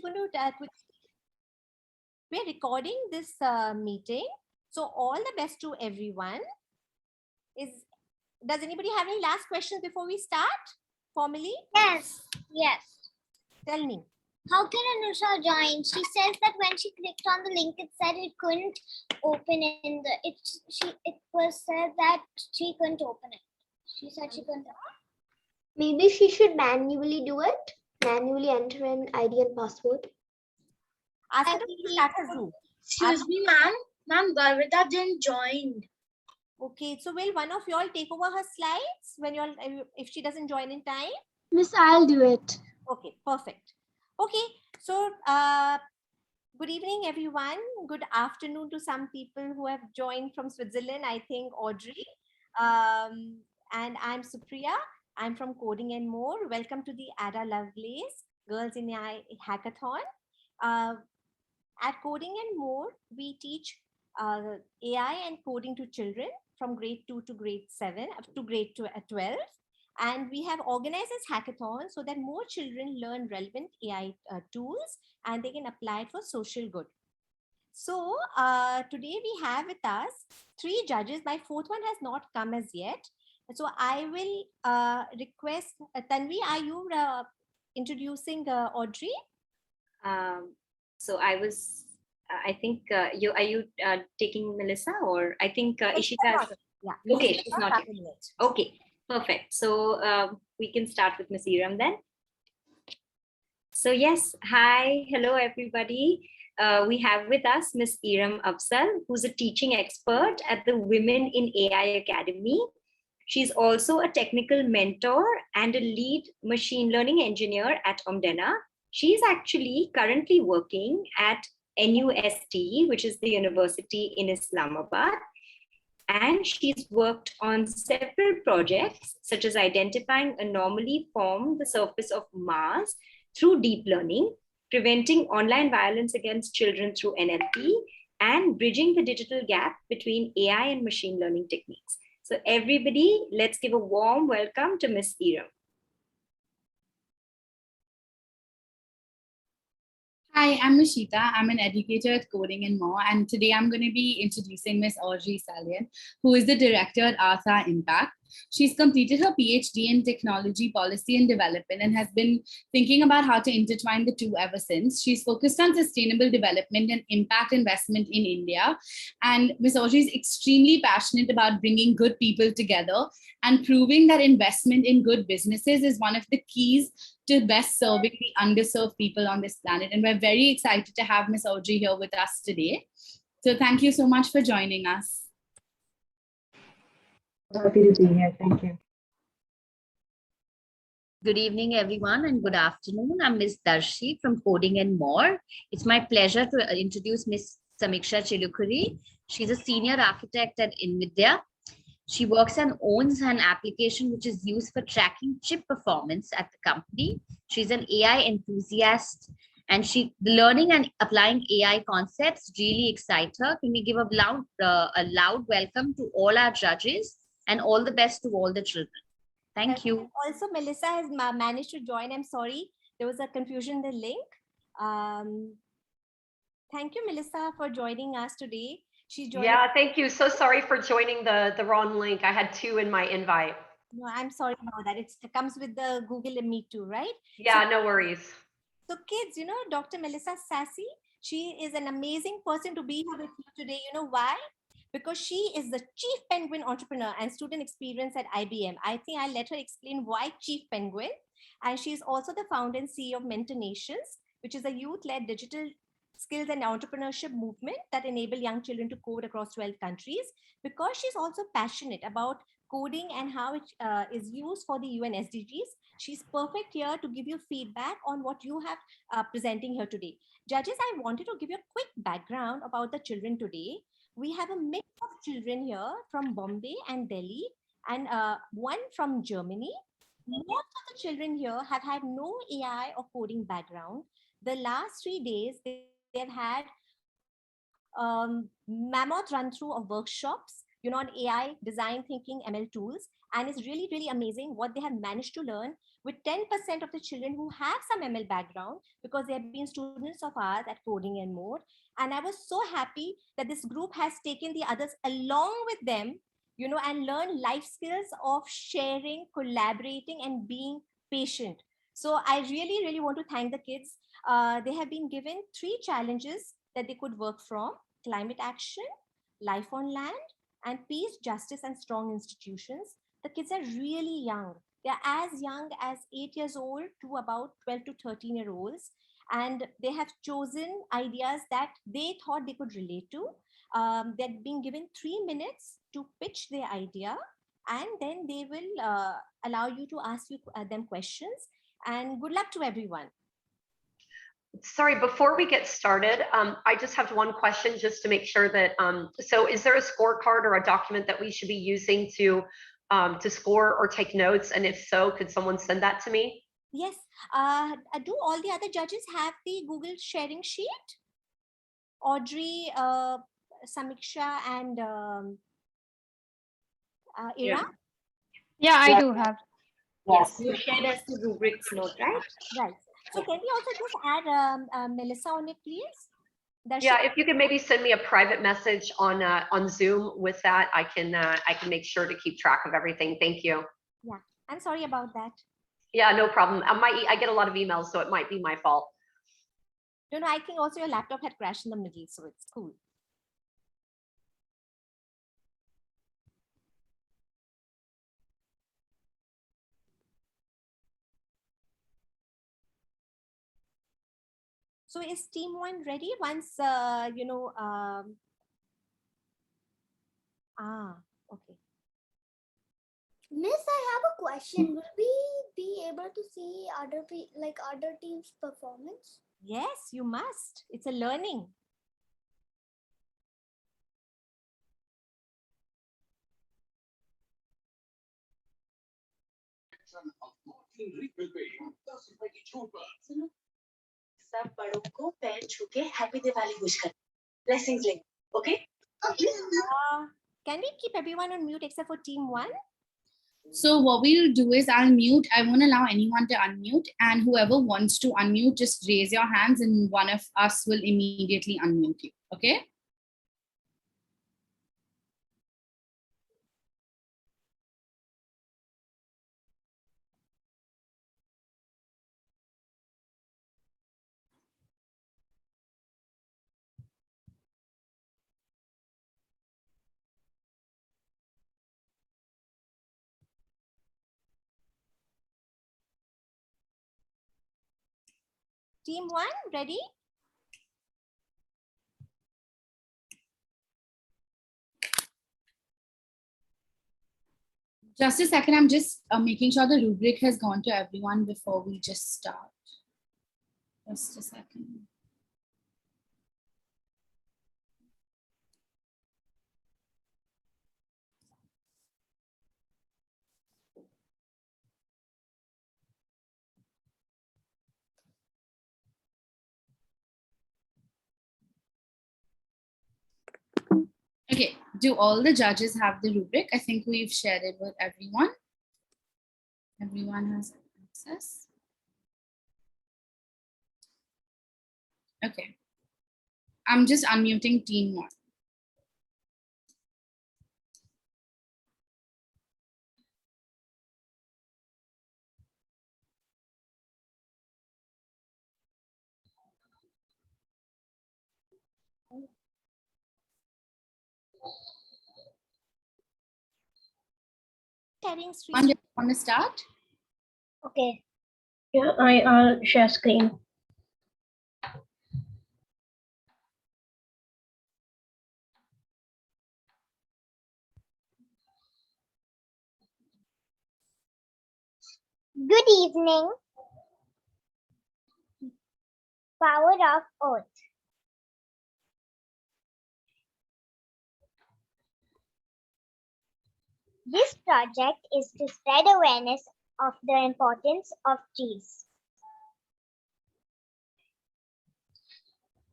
going to we're recording this meeting. So all the best to everyone. Does anybody have any last questions before we start formally? Yes. Yes. Tell me. How can Anusha join? She says that when she clicked on the link, it said it couldn't open in the. It was said that she couldn't open it. She said she couldn't. Maybe she should manually do it. Manually enter an ID and password. Ask her to start her Zoom. Excuse me, ma'am. Ma'am, Garvita didn't join. Okay, so will one of you all take over her slides when if she doesn't join in time? Miss, I'll do it. Okay, perfect. Okay, so good evening, everyone. Good afternoon to some people who have joined from Switzerland. I think Audrey, and I'm Supriya. I'm from Coding and More. Welcome to the Ada Lovelace Girls in AI Hackathon. At Coding and More, we teach AI and coding to children from grade 2 to grade 7 up to grade 12. And we have organized this hackathon so that more children learn relevant AI tools and they can apply it for social good. So today we have with us 3 judges. My 4th one has not come as yet. So I will request, Tanvi, are you introducing Audrey? So I think are you taking Melissa, or I think Ishita? Yeah. Okay, she's not here. Okay, perfect. So we can start with Miss Erum then. So yes, hi, hello everybody. We have with us Miss Erum Afzal, who's a teaching expert at the Women in AI Academy. She's also a technical mentor and a lead machine learning engineer at Omdena. She's actually currently working at NUST, which is the university in Islamabad. And she's worked on several projects, such as identifying anomaly from the surface of Mars through deep learning, preventing online violence against children through NLP, and bridging the digital gap between AI and machine learning techniques. So everybody, let's give a warm welcome to Miss Erum. Hi, I'm Nishita. I'm an educator at Coding and More, and today I'm going to be introducing Miss Audrey Selian, who is the director at Artha Impact. She's completed her PhD in technology policy and development and has been thinking about how to intertwine the two ever since. She's focused on sustainable development and impact investment in India. And Miss Audrey is extremely passionate about bringing good people together and proving that investment in good businesses is one of the keys to best serving the underserved people on this planet. And we're very excited to have Miss Audrey here with us today. So thank you so much for joining us. Happy to be here. Thank you. Good evening, everyone, and good afternoon. I'm Ms. Darshi from Coding and More. It's my pleasure to introduce Ms. Sameeksha Chilukuri. She's a senior architect at NVIDIA. She works and owns an application which is used for tracking chip performance at the company. She's an AI enthusiast, and the learning and applying AI concepts really excite her. Can we give a loud welcome to all our judges and all the best to all the children. Thank you. Also, Melissa has managed to join. I'm sorry, there was a confusion in the link. Thank you, Melissa, for joining us today. She joined. Yeah, thank you. So sorry for joining the wrong link. I had 2 in my invite. No, I'm sorry about that. It comes with the Google and Meet too, right? Yeah, so, no worries. So kids, you know, Dr. Melissa Sassi, she is an amazing person to be here with you today. You know why? Because she is the Chief Penguin Entrepreneur and Student Experience at IBM. I think I'll let her explain why Chief Penguin. And she's also the founder and CEO of Mentor Nations, which is a youth-led digital skills and entrepreneurship movement that enable young children to code across 12 countries. Because she's also passionate about coding and how it is used for the UN SDGs, she's perfect here to give you feedback on what you have presenting here today. Judges, I wanted to give you a quick background about the children today. We have a mix of children here from Bombay and Delhi, and one from Germany. Most of the children here have had no AI or coding background. The last 3 days, they've had mammoth run through of workshops on AI, design thinking, ML tools. And it's really, really amazing what they have managed to learn with 10% of the children who have some ML background, because they have been students of ours at Coding and More. And I was so happy that this group has taken the others along with them, and learn life skills of sharing, collaborating, and being patient. So I really, really want to thank the kids. They have been given 3 challenges that they could work from: climate action, life on land, and peace, justice, and strong institutions. The kids are really young. They're as young as 8 years old to about 12 to 13-year-olds. And they have chosen ideas that they thought they could relate to. They're being given 3 minutes to pitch their idea, and then they will allow you to ask them questions. And good luck to everyone. Sorry, before we get started, I just have one question just to make sure that, so is there a scorecard or a document that we should be using to score or take notes? And if so, could someone send that to me? Yes. Do all the other judges have the Google sharing sheet? Audrey, Sameeksha, and Erum? Yeah, I do have. Yes, you shared us the rubrics note, right? Right. So can we also just add Melissa on it, please? Yeah, if you could maybe send me a private message on Zoom with that, I can make sure to keep track of everything. Thank you. Yeah, I'm sorry about that. Yeah, no problem. I get a lot of emails, so it might be my fault. No, I think also your laptop had crashed in the middle, so it's cool. So is team 1 ready? Once, okay. Miss, I have a question. Will we be able to see other teams' performance? Yes, you must. It's a learning. सब बड़ों को पैर छू के happy Diwali wish कर blessings लेंगे okay Can we keep everyone on mute except for team 1? So what we'll do is I'll mute. I won't allow anyone to unmute, and whoever wants to unmute, just raise your hands and one of us will immediately unmute you. Okay? Team 1, ready? Just a second, I'm just making sure the rubric has gone to everyone before we just start. Just a second. Okay, do all the judges have the rubric? I think we've shared it with everyone. Everyone has access. Okay. I'm just unmuting team 1. Want to start? Okay. Yeah, I'll share screen. Good evening. Power of Earth. This project is to spread awareness of the importance of trees.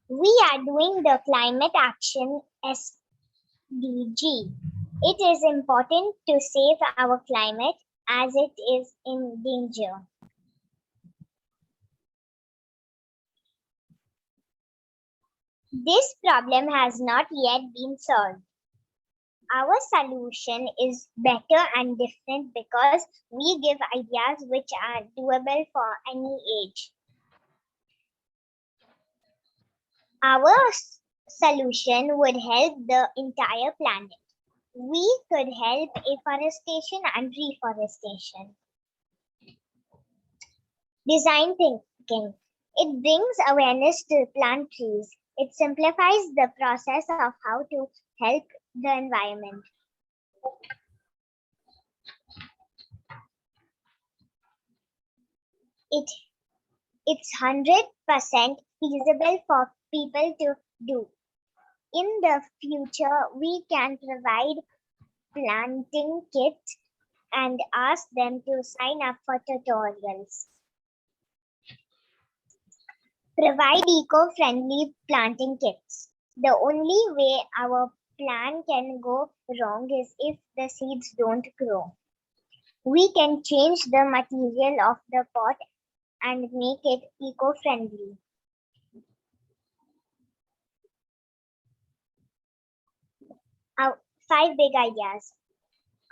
We are doing the climate action SDG. It is important to save our climate as it is in danger. This problem has not yet been solved. Our solution is better and different because we give ideas which are doable for any age. Our solution would help the entire planet. We could help afforestation and reforestation. Design thinking. It brings awareness to plant trees. It simplifies the process of how to help the environment. It's 100% feasible for people to do. In the future, we can provide planting kits and ask them to sign up for tutorials. Provide eco-friendly planting kits. The only way our plan can go wrong is if the seeds don't grow. We can change the material of the pot and make it eco-friendly. Our 5 big ideas.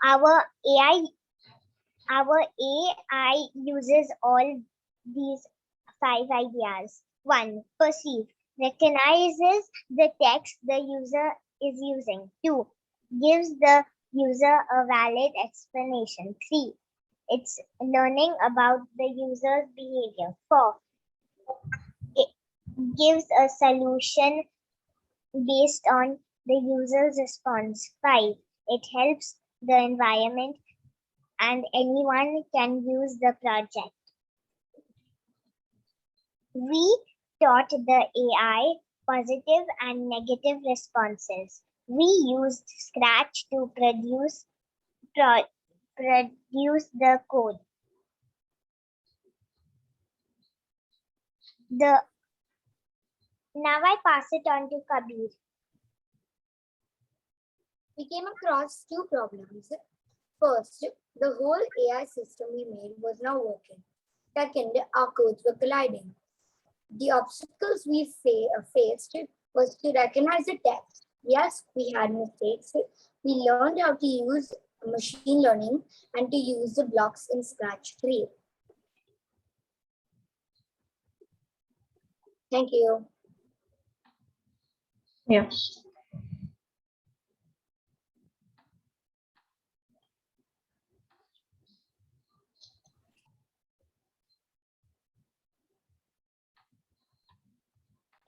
Our AI uses all these 5 ideas. 1. Perceive. Recognizes the text the user is using. 2. Gives the user a valid explanation. 3. It's learning about the user's behavior. 4. It gives a solution based on the user's response. 5. It helps the environment and anyone can use the project. We taught the AI positive and negative responses. We used Scratch to produce the code. Now I pass it on to Kabir. We came across 2 problems. First, the whole AI system we made was not working. Second, our codes were colliding. The obstacles we faced was to recognize the text. Yes, we had mistakes. We learned how to use machine learning and to use the blocks in Scratch 3. Thank you. Yes.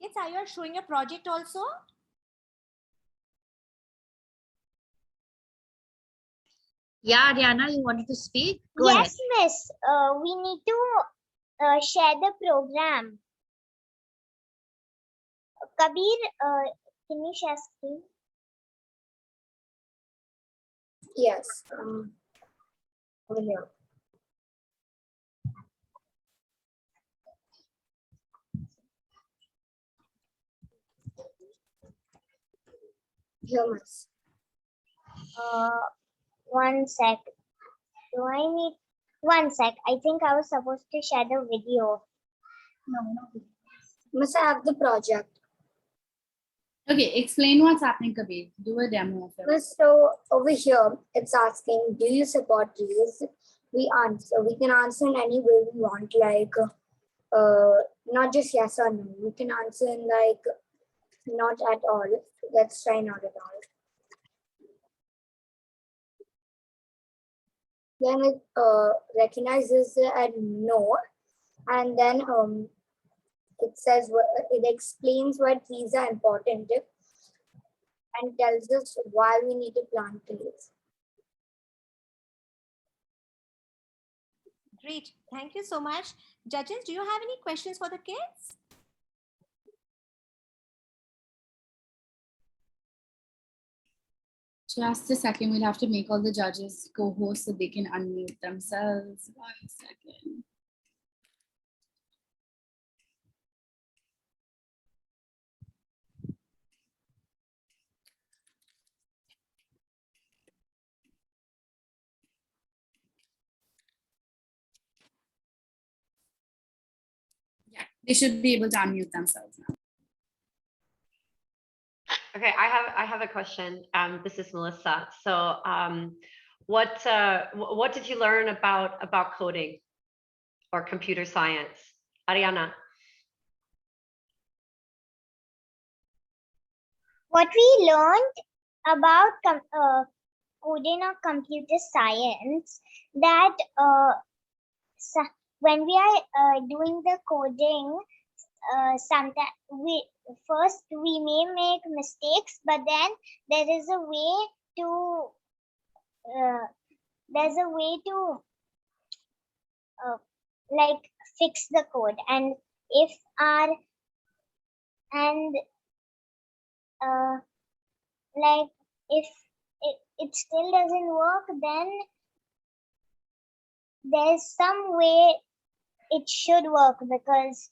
Kids, are you showing your project also? Yeah, Ariana, you wanted to speak? Go yes, ahead. miss. We need to share the program. Kabir, can you share screen? Yes. Over here. Here, miss. 1 sec. Do I need 1 sec? I think I was supposed to share the video. No. Miss, I have the project. Okay, explain what's happening, Kabir. Do a demo of it. Miss, so over here, it's asking, do you support Reels? We can answer in any way we want, like not just yes or no. We can answer in like not at all. Let's try not at all. Then it recognizes a no, and then it says it explains why trees are important and tells us why we need to plant trees. Great. Thank you so much. Judges, do you have any questions for the kids? Just a second, we'll have to make all the judges co-hosts so they can unmute themselves. 1 second. They should be able to unmute themselves now. Okay, I have a question. This is Melissa. So, what did you learn about coding or computer science, Ariana? What we learned about coding or computer science, that when we are doing the coding, sometimes we may make mistakes, but then there is a way to like fix the code, and if our and like if it still doesn't work, then there's some way it should work, because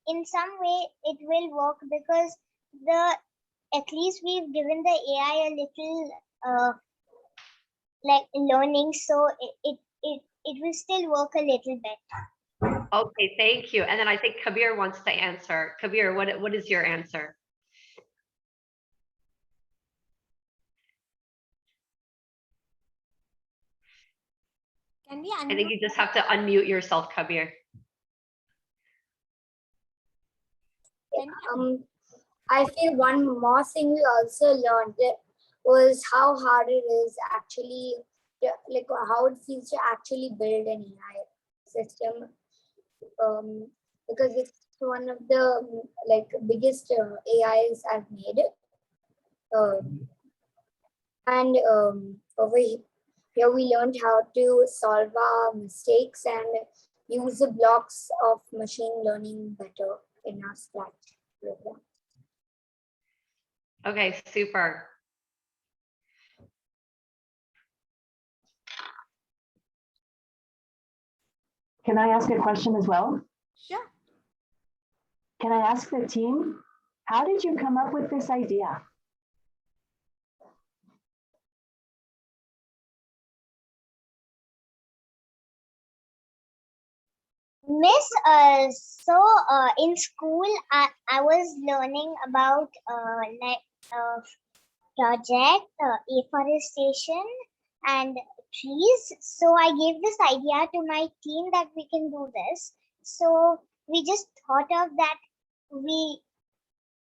in some way it will work, because at least we've given the AI a little like learning, so it will still work a little bit. Okay, thank you. And then I think Kabir wants to answer. Kabir, what is your answer? Can we I think you just have to unmute yourself, Kabir. I feel one more thing we also learned was how hard it is actually, like how it feels to actually build an AI system, because it's one of the biggest AIs I've made. And over here we learned how to solve our mistakes and use the blocks of machine learning better in our Scratch program. Okay, super. Can I ask a question as well? Sure. Can I ask the team, how did you come up with this idea? Miss, in school, I was learning about project, afforestation and trees. So I gave this idea to my team that we can do this. So we just thought of that we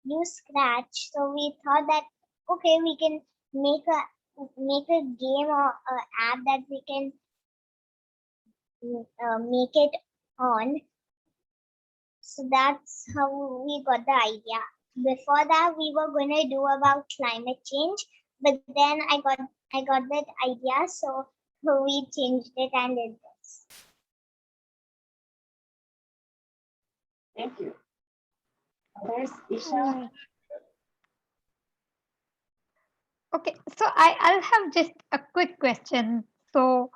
use Scratch. So we thought that, okay, we can make a game or an app that we can make it on. So that's how we got the idea. Before that, we were gonna do about climate change, but then I got that idea, so we changed it and did this. Thank you. There's Isha. Okay, so I'll have just a quick question. So,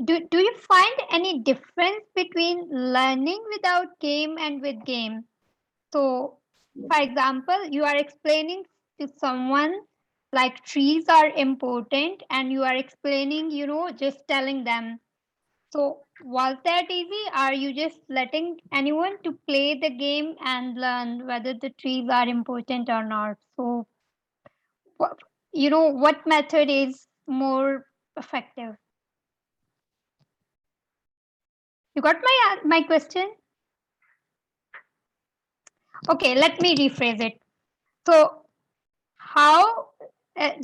do you find any difference between learning without game and with game? So, for example, you are explaining to someone like trees are important, and you are explaining, just telling them. So, was that easy? Are you just letting anyone to play the game and learn whether the trees are important or not? So, what method is more effective? You got my question? Okay, let me rephrase it. So, how,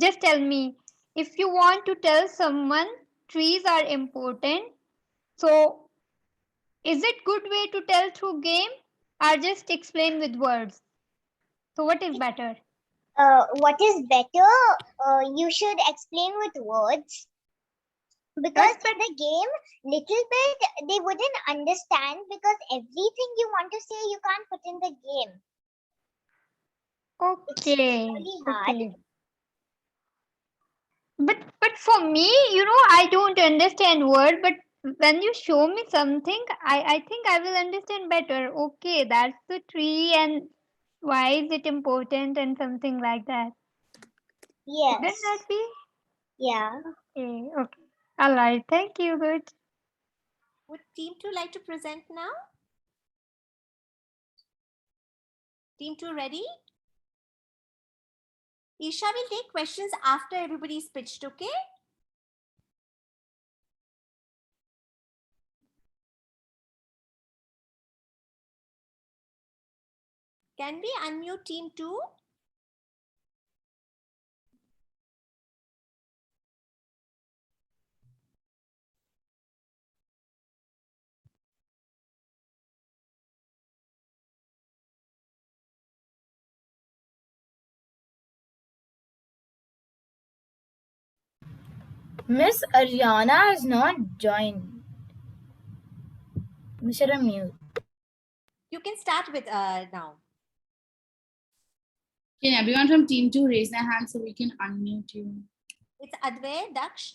just tell me, if you want to tell someone trees are important, so is it good way to tell through game or just explain with words? So what is better? What is better? You should explain with words, because the game, little bit they wouldn't understand, because everything you want to say you can't put in the game. Okay. It's really hard. Okay. But for me, I don't understand word, but when you show me something, I think I will understand better. Okay, that's the tree, and why is it important, and something like that. Yes. Shouldn't that be? Yeah. Okay. All right. Thank you. Good. Would team 2 like to present now? Team 2 ready? Isha will take questions after everybody's pitched, okay? Can we unmute team 2? Miss Ariana has not joined. Mr. Amute. You can start with now. Can everyone from team 2 raise their hand so we can unmute you? It's Advay, Daksh,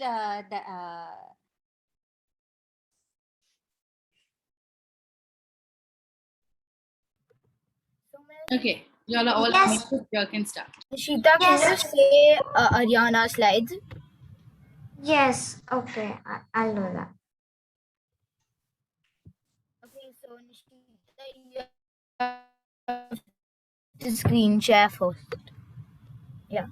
Okay, y'all are all Yes. unmuted. Y'all can start. Nishita, can you say Ariana's slides? Yes, okay, I'll do that. Okay, so Nishita, you have to screen share first. Yeah.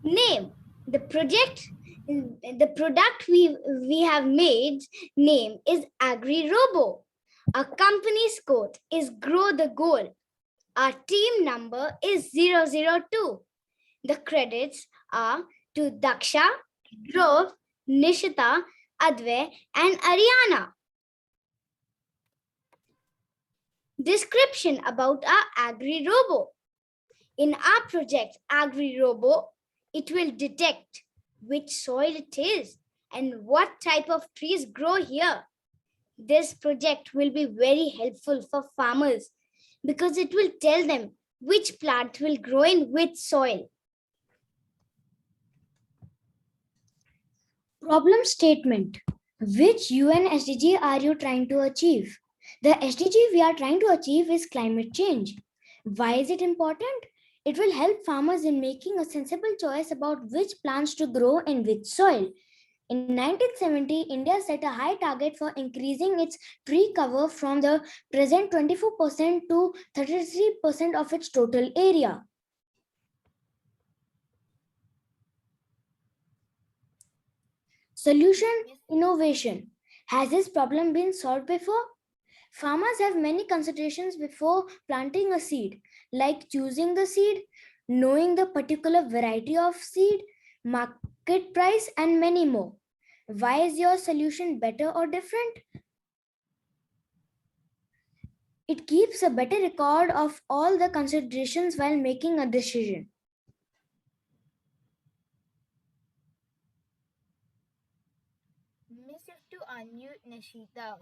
Name. The product we have made name is AgriRobo. Our company's code is Grow the Goal. Our team number is 002. The credits are to Daksha, Dhruv, Nishita, Advay, and Ariana. Description about our AgriRobo. In our project AgriRobo, it will detect which soil it is and what type of trees grow here. This project will be very helpful for farmers because it will tell them which plant will grow in which soil. Problem statement. Which UN SDG are you trying to achieve? The SDG we are trying to achieve is climate change. Why is it important? It will help farmers in making a sensible choice about which plants to grow in which soil. In 1970, India set a high target for increasing its tree cover from the present 24% to 33% of its total area. Solution innovation. Has this problem been solved before? Farmers have many considerations before planting a seed, like choosing the seed, knowing the particular variety of seed, market price, and many more. Why is your solution better or different? It keeps a better record of all the considerations while making a decision. Miss, you have to unmute Nishita.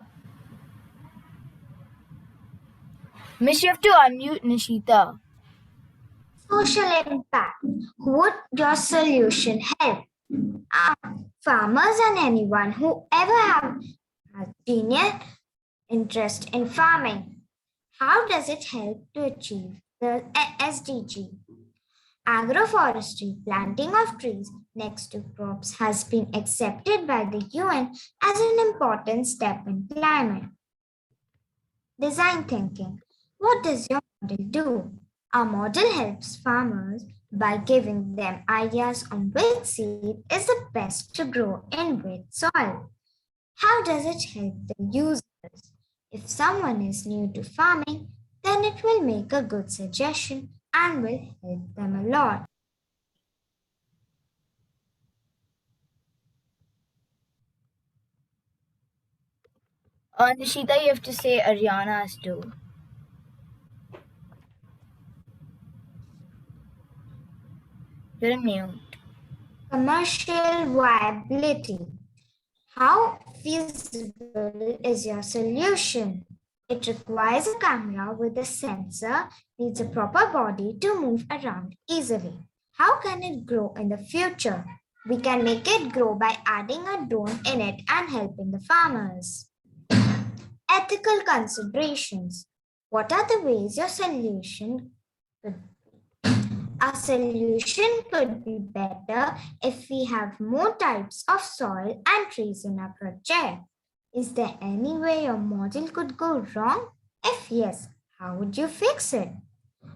Miss, you have to unmute Nishita. Social impact. Would your solution help farmers and anyone who ever have a genuine interest in farming? How does it help to achieve the SDG? Agroforestry, planting of trees next to crops, has been accepted by the UN as an important step in climate. Design thinking. What does your model do? Our model helps farmers by giving them ideas on which seed is the best to grow in which soil. How does it help the users? If someone is new to farming, then it will make a good suggestion and will help them a lot. Nishita, you have to say Ariana's too. You're on mute. Commercial viability. How feasible is your solution? It requires a camera with a sensor, needs a proper body to move around easily. How can it grow in the future? We can make it grow by adding a drone in it and helping the farmers. Ethical considerations. What are the ways your solution could be? Our solution could be better if we have more types of soil and trees in our project. Is there any way your model could go wrong? If yes, how would you fix it?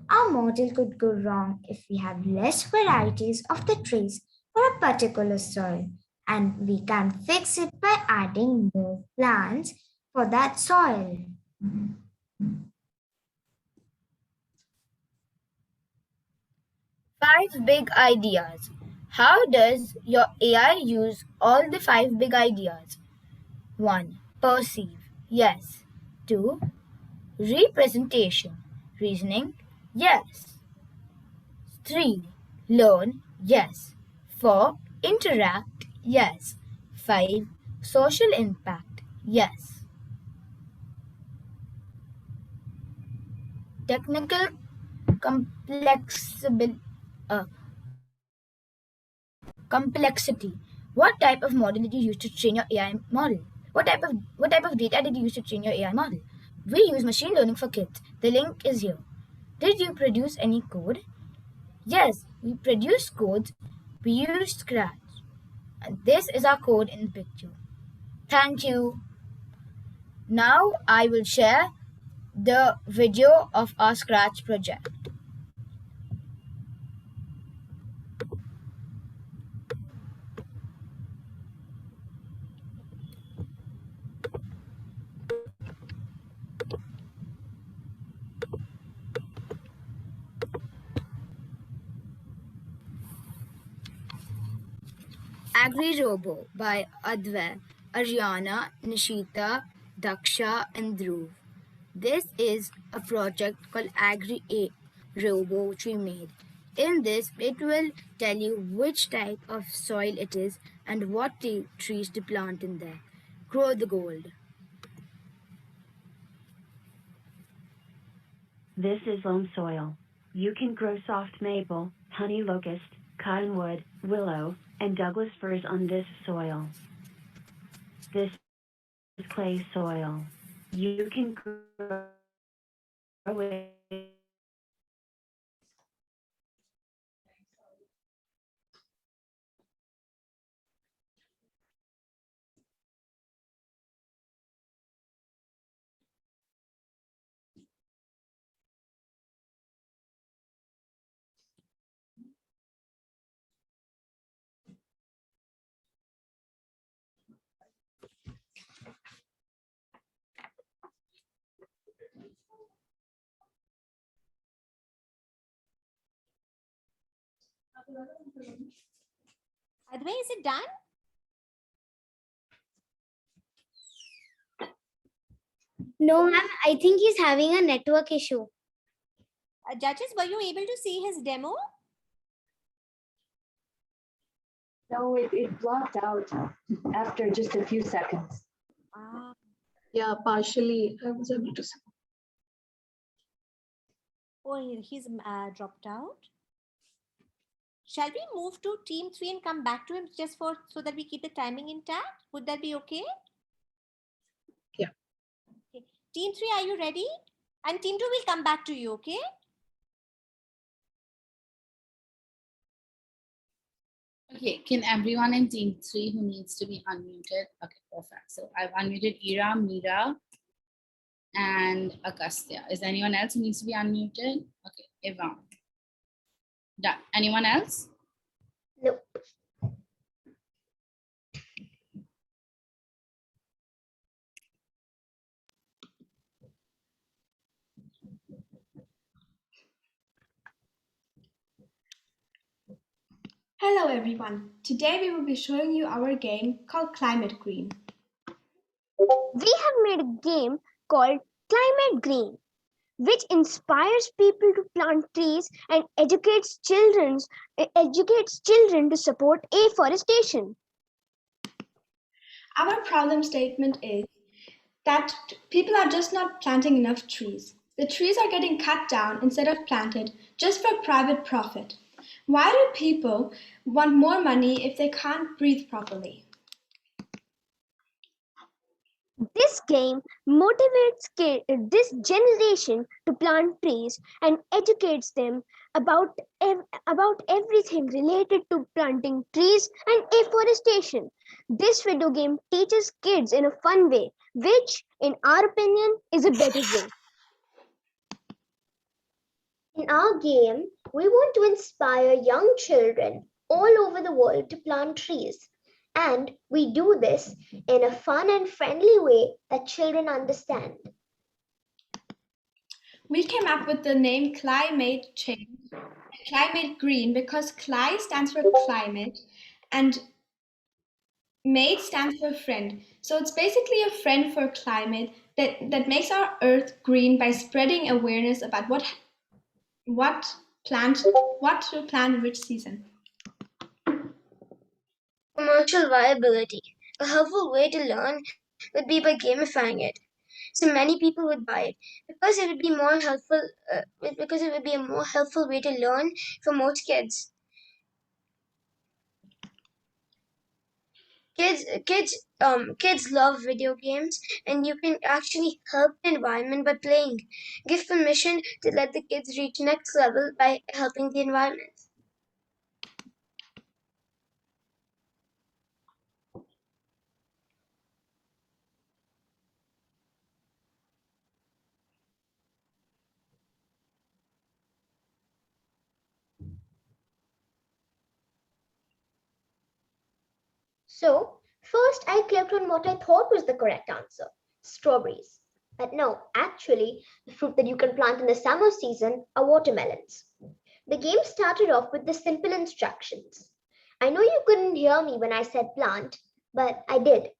Our model could go wrong if we have less varieties of the trees for a particular soil, and we can fix it by adding more plants for that soil. 5 big ideas. How does your AI use all the 5 big ideas? 1. Perceive. Yes. 2. Representation. Reasoning. Yes. 3. Learn. Yes. 4. Interact. Yes. 5. Social impact. Yes. Technical uh, complexity. What type of model did you use to train your AI model? What type of data did you use to train your AI model? We use machine learning for kids. The link is here. Did you produce any code? Yes, we produce codes. We use Scratch. And this is our code in the picture. Thank you. Now I will share the video of our Scratch project. Agri-Robo by Advait, Ariana, Nishita, Daksha, and Dhruv. This is a project called Agri-Robo which we made. In this, it will tell you which type of soil it is and what trees to plant in there. Grow the gold. This is loam soil. You can grow soft maple, honey locust, cottonwood, willow, and Douglas firs on this soil. This is clay soil. You can grow it. Advait, is it done? No, ma'am. I think he's having a network issue. Judges, were you able to see his demo? No, it blocked out after just a few seconds. Yeah, partially I was able to see. Oh, he's dropped out. Shall we move to team 3 and come back to him just so that we keep the timing intact? Would that be okay? Yeah. Okay. Team 3, are you ready? And team 2 will come back to you, okay? Okay, can everyone in team 3 who needs to be unmuted? Okay, perfect. So I've unmuted Erum, Meera, and Agastya. Is there anyone else who needs to be unmuted? Okay, Erum. Done. Anyone else? Nope. Hello everyone. Today we will be showing you our game called Climate Green. We have made a game called Climate Green, which inspires people to plant trees and educates children to support afforestation. Our problem statement is that people are just not planting enough trees. The trees are getting cut down instead of planted just for private profit. Why do people want more money if they can't breathe properly? This game motivates this generation to plant trees and educates them about, about everything related to planting trees and afforestation. This video game teaches kids in a fun way, which, in our opinion, is a better way. In our game, we want to inspire young children all over the world to plant trees. And we do this in a fun and friendly way that children understand. We came up with the name climate change, climate green, because cli stands for climate and mate stands for friend. So it's basically a friend for climate that makes our earth green by spreading awareness about what to plant in which season. Commercial viability. A helpful way to learn would be by gamifying it. So many people would buy it because it would be more helpful. Because it would be a more helpful way to learn for most kids. Kids love video games, and you can actually help the environment by playing. Give permission to let the kids reach next level by helping the environment. So, first I clicked on what I thought was the correct answer, strawberries. But no, actually, the fruit that you can plant in the summer season are watermelons. The game started off with the simple instructions. I know you couldn't hear me when I said plant, but I did.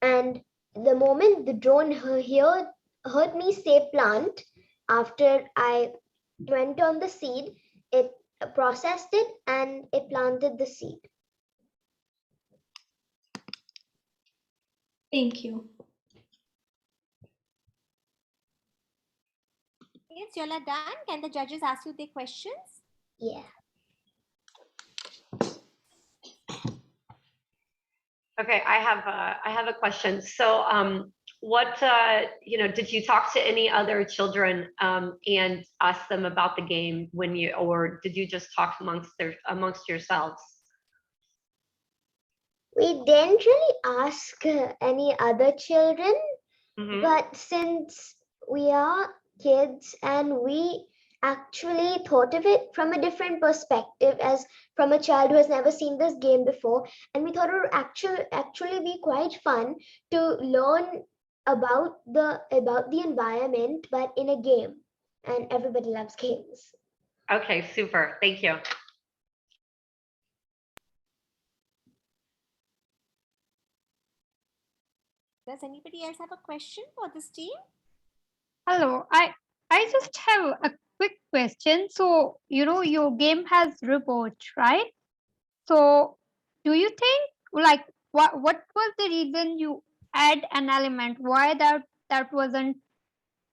And the moment the drone heard me say plant, after I went on the seed, it processed it and it planted the seed. Thank you. Yes, you all are done. Can the judges ask you their questions? Yeah. Okay, I have a question. So, what did you talk to any other children and ask them about the game or did you just talk amongst yourselves? We didn't really ask any other children, but since we are kids and we actually thought of it from a different perspective as from a child who has never seen this game before, and we thought it would actually be quite fun to learn about the environment but in a game, and everybody loves games. Okay, super. Thank you. Does anybody else have a question for this team? Hello, I just have a quick question. So, your game has robots, right? So, do you think, like, what was the reason you add an element? Why that wasn't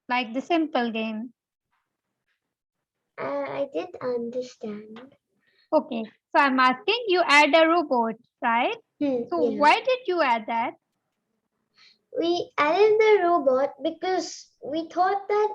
like the simple game? I did understand. Okay, so I'm asking, you add a robot, right? So Yeah. why did you add that? We added the robot because we thought that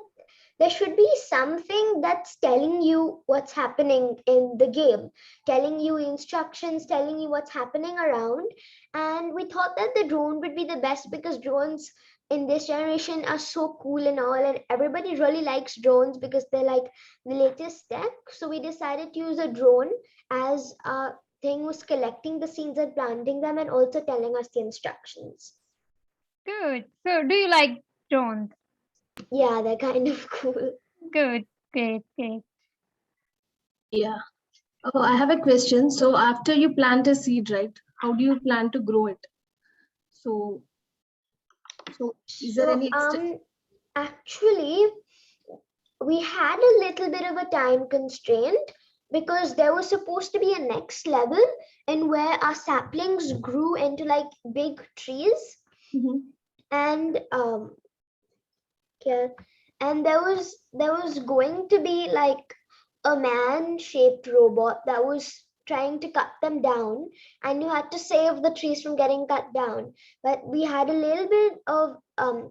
there should be something that's telling you what's happening in the game, telling you instructions, telling you what's happening around. And we thought that the drone would be the best because drones in this generation are so cool and all, and everybody really likes drones because they're like the latest tech. So we decided to use a drone as a thing was collecting the seeds and planting them and also telling us the instructions. Good. So do you like drones? Yeah, they're kind of cool. Good, great. Yeah. Oh, I have a question. So after you plant a seed, right? How do you plan to grow it? So is there any actually we had a little bit of a time constraint because there was supposed to be a next level and where our saplings grew into like big trees. And and there was going to be like a man-shaped robot that was trying to cut them down, and you had to save the trees from getting cut down. But we had a little bit of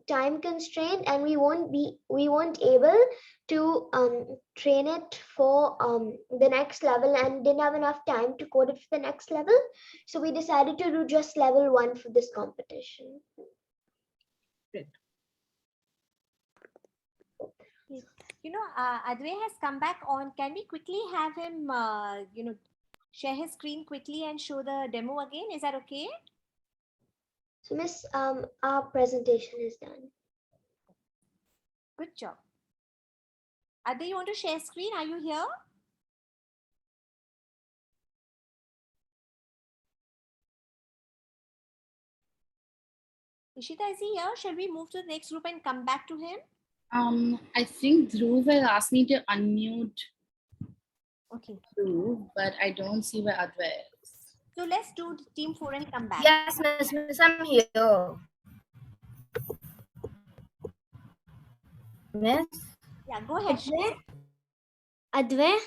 time constraint, and we weren't able to train it for the next level, and didn't have enough time to code it for the next level. So we decided to do just level 1 for this competition. You know, Adwe has come back on. Can we quickly have him, share his screen quickly and show the demo again? Is that okay? So, Miss, our presentation is done. Good job. Adwe, you want to share screen? Are you here? Ishita, is he here? Shall we move to the next group and come back to him? I think Dhruv has asked me to unmute. Okay. Dhruv, but I don't see where Adwe is. So let's do team 4 and come back. Yes, miss, I'm here. Miss? Yeah, go ahead. Adwe?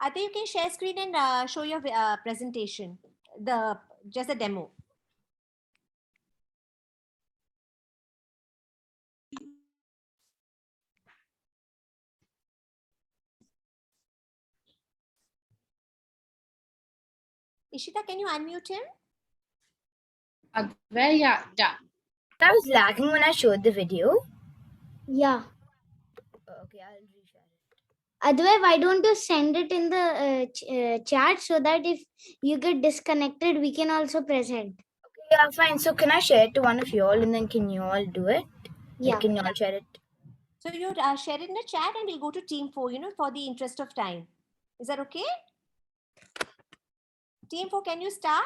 Adwe, you can share screen and show your presentation, just a demo. Ishita, can you unmute him? Adwe, yeah. I was lagging when I showed the video. Yeah. Okay, I'll reshare it. Adwe, why don't you send it in the chat so that if you get disconnected, we can also present. Okay, yeah, fine. So can I share it to one of you all, and then can you all do it? Yeah. Can you all share it? So you share it in the chat and we'll go to team 4, for the interest of time. Is that okay? Team 4, can you start?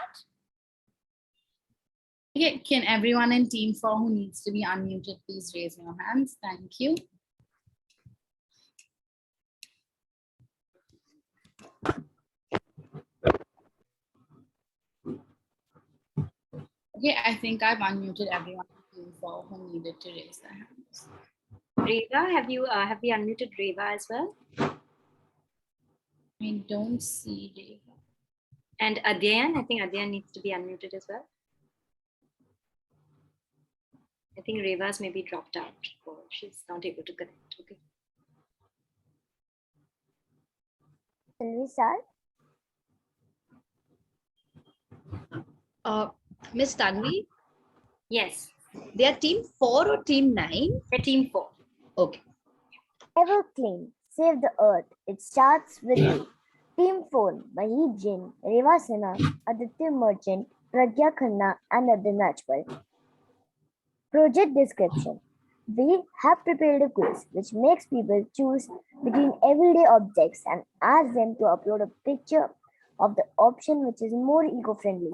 Okay, can everyone in team 4 who needs to be unmuted, please raise your hands. Thank you. Okay, I think I've unmuted everyone in team 4 who needed to raise their hands. Reva, have we unmuted Reva as well? I don't see Reva. And Adyan, I think Adyan needs to be unmuted as well. I think Reva's maybe dropped out or she's not able to connect. Okay. Can we start? Miss Tanvi? Yes. They are team 4 or team 9? They're team 4. Okay. Ever clean, save the earth. It starts with you. Team 4, Mahit Jain, Reva Sinha, Aditya Merchant, Pragya Khanna, and Adin Najpal. Project description. We have prepared a quiz which makes people choose between everyday objects and ask them to upload a picture of the option which is more eco-friendly.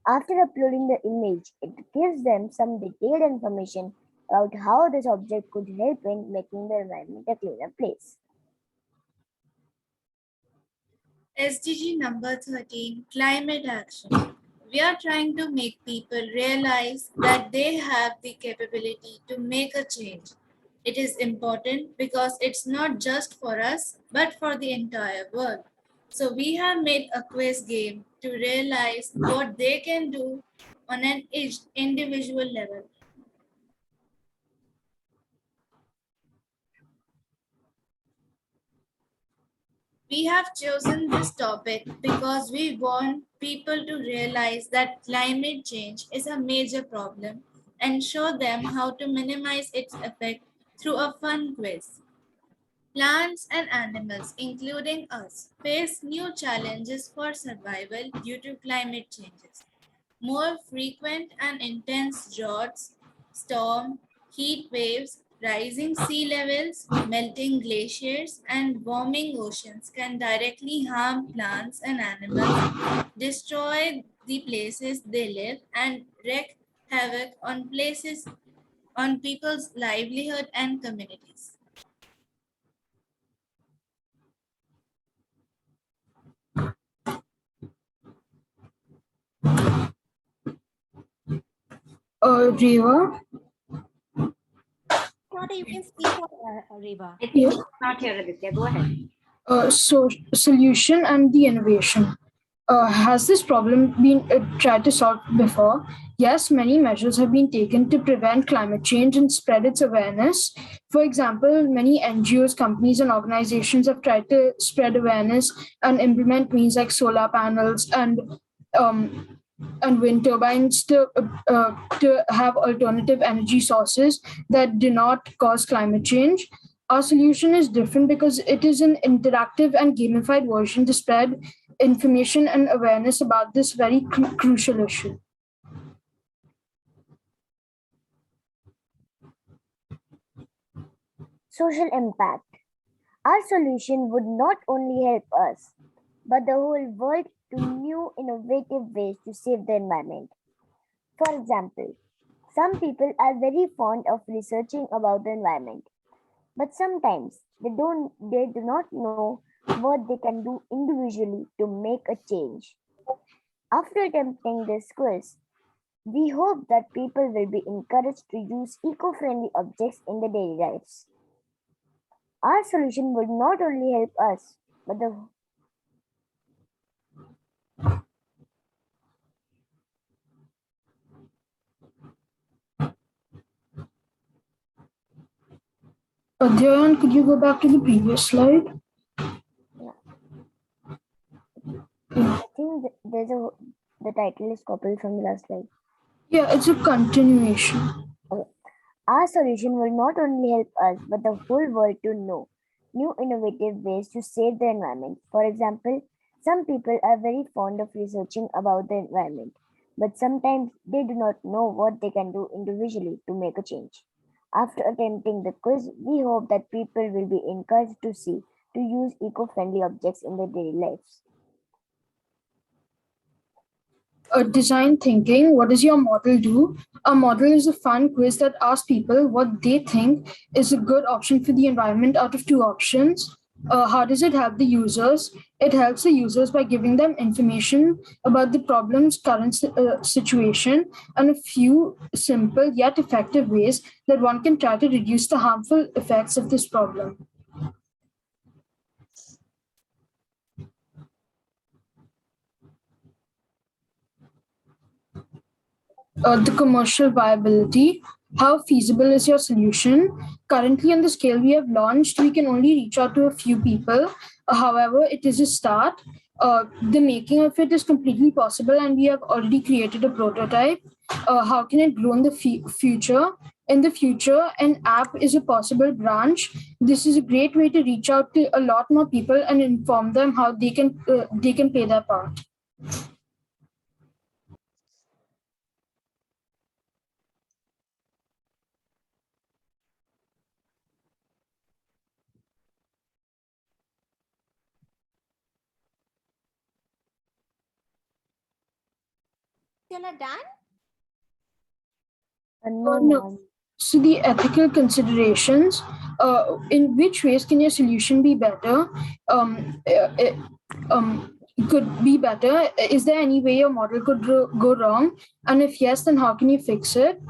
After uploading the image, it gives them some detailed information about how this object could help in making the environment a cleaner place. SDG number 13, climate action. We are trying to make people realize that they have the capability to make a change. It is important because it's not just for us, but for the entire world. So we have made a quiz game to realize what they can do on an individual level. We have chosen this topic because we want people to realize that climate change is a major problem and show them how to minimize its effect through a fun quiz. Plants and animals, including us, face new challenges for survival due to climate changes. More frequent and intense droughts, storm, heat waves, rising sea levels, melting glaciers, and warming oceans can directly harm plants and animals, destroy the places they live, and wreak havoc on people's livelihood and communities. Reva? You can speak for Reva. I think she's not here, Aditya. Go ahead. Solution and the innovation. Has this problem been tried to solve before? Yes, many measures have been taken to prevent climate change and spread its awareness. For example, many NGOs, companies, and organizations have tried to spread awareness and implement means like solar panels um, and wind turbines to have alternative energy sources that do not cause climate change. Our solution is different because it is an interactive and gamified version to spread information and awareness about this very crucial issue. Social impact. Our solution would not only help us, but the whole world to new innovative ways to save the environment. For example, some people are very fond of researching about the environment, but sometimes they do not know what they can do individually to make a change. After attempting this quiz, we hope that people will be encouraged to use eco-friendly objects in their daily lives. Our solution would not only help us, but the Dhyan, could you go back to the previous slide? I think the title is copied from the last slide. Yeah, it's a continuation. Okay. Our solution will not only help us, but the whole world to know new innovative ways to save the environment. For example, some people are very fond of researching about the environment, but sometimes they do not know what they can do individually to make a change. After attempting the quiz, we hope that people will be encouraged to use eco-friendly objects in their daily lives. Design thinking. What does your model do? A model is a fun quiz that asks people what they think is a good option for the environment out of two options. How does it help the users? It helps the users by giving them information about the problem's current situation and a few simple yet effective ways that one can try to reduce the harmful effects of this problem. The commercial viability. How feasible is your solution? Currently, on the scale we have launched, we can only reach out to a few people. However, it is a start. The making of it is completely possible, and we have already created a prototype. How can it grow in the future? In the future, an app is a possible branch. This is a great way to reach out to a lot more people and inform them how they can play their part. You're not done? No. So the ethical considerations, in which ways can your solution be better? Could be better. Is there any way your model could go wrong? And if yes, then how can you fix it?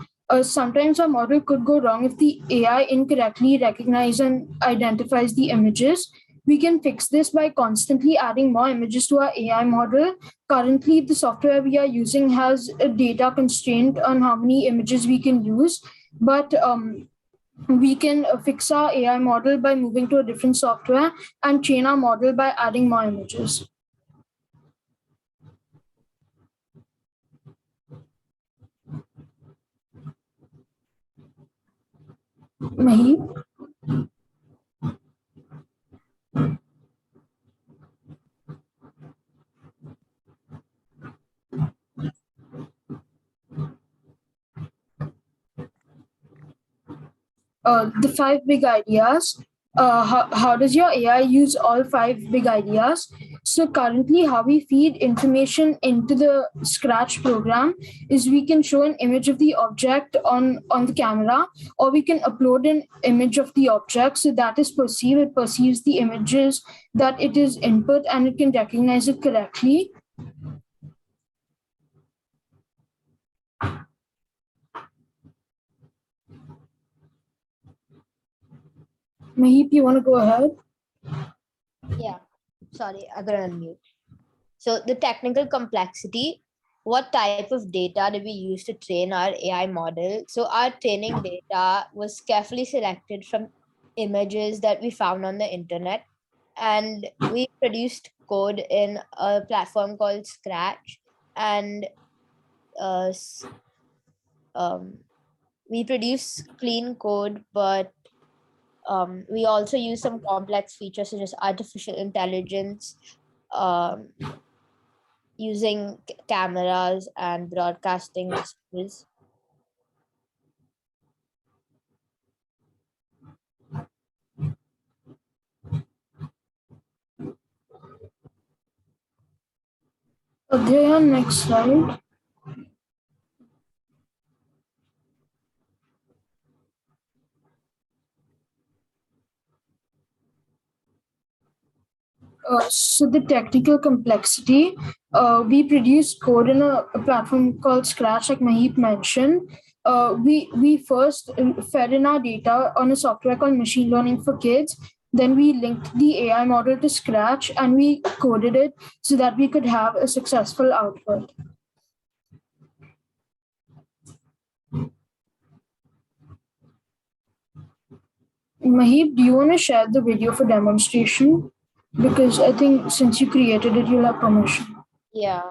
Sometimes our model could go wrong if the AI incorrectly recognizes and identifies the images. We can fix this by constantly adding more images to our AI model. Currently, the software we are using has a data constraint on how many images we can use, but we can fix our AI model by moving to a different software and train our model by adding more images. Mahib? The 5 big ideas. How does your AI use all 5 big ideas? So currently, how we feed information into the Scratch program is we can show an image of the object on the camera, or we can upload an image of the object. So that is perceived. It perceives the images that it is input, and it can recognize it correctly. Mahip, you want to go ahead? Yeah, sorry, I couldn't unmute. So the technical complexity, what type of data did we use to train our AI model? So our training data was carefully selected from images that we found on the internet, and we produced code in a platform called Scratch, and uh, s- um, we produce clean code, but we also use some complex features such as artificial intelligence, um, using cameras and broadcasting messages. Adhya, next slide. So the technical complexity, we produce code in a platform called Scratch, like Mahip mentioned. We first fed in our data on a software called Machine Learning for Kids. Then we linked the AI model to Scratch and we coded it so that we could have a successful output. Mahip, do you want to share the video for demonstration? Because I think since you created it, you'll have permission. Yeah.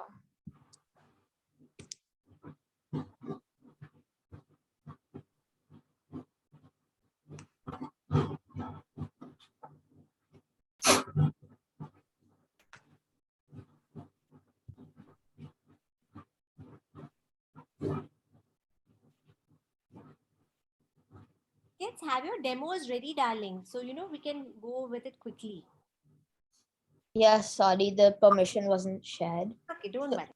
Kids, have your demos ready, darling. So, we can go with it quickly. Yes, sorry, the permission wasn't shared. Okay, don't worry.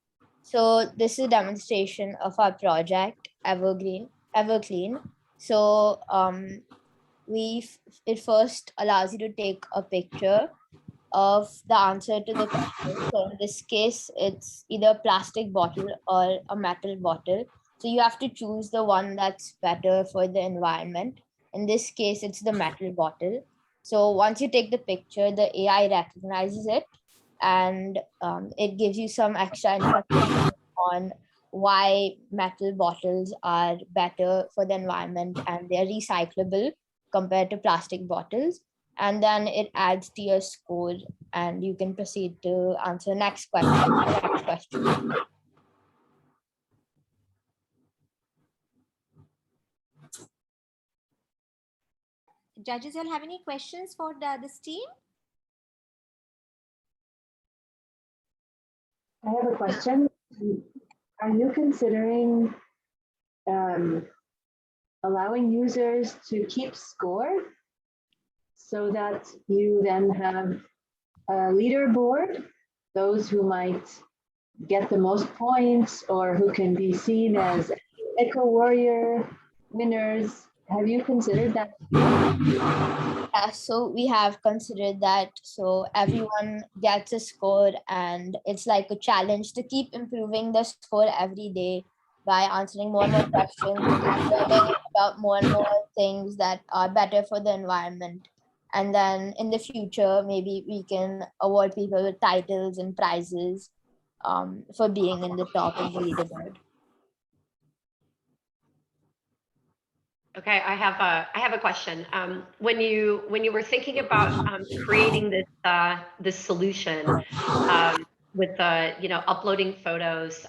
So this is a demonstration of our project Everclean. So it first allows you to take a picture of the answer to the question. So in this case, it's either a plastic bottle or a metal bottle. So you have to choose the one that's better for the environment. In this case, it's the metal bottle. So once you take the picture, the AI recognizes it, and it gives you some extra information on why metal bottles are better for the environment and they're recyclable compared to plastic bottles. And then it adds to your score and you can proceed to answer next question. Judges, you'll have any questions for this team? I have a question. Are you considering allowing users to keep score so that you then have a leaderboard, those who might get the most points or who can be seen as eco warrior winners? Have you considered that? Yeah, so we have considered that. So everyone gets a score and it's like a challenge to keep improving the score every day by answering more and more questions and learning about more and more things that are better for the environment. And then in the future, maybe we can award people with titles and prizes for being in the top of the leaderboard. Okay, I have a question. When you were thinking about creating this solution with uploading photos,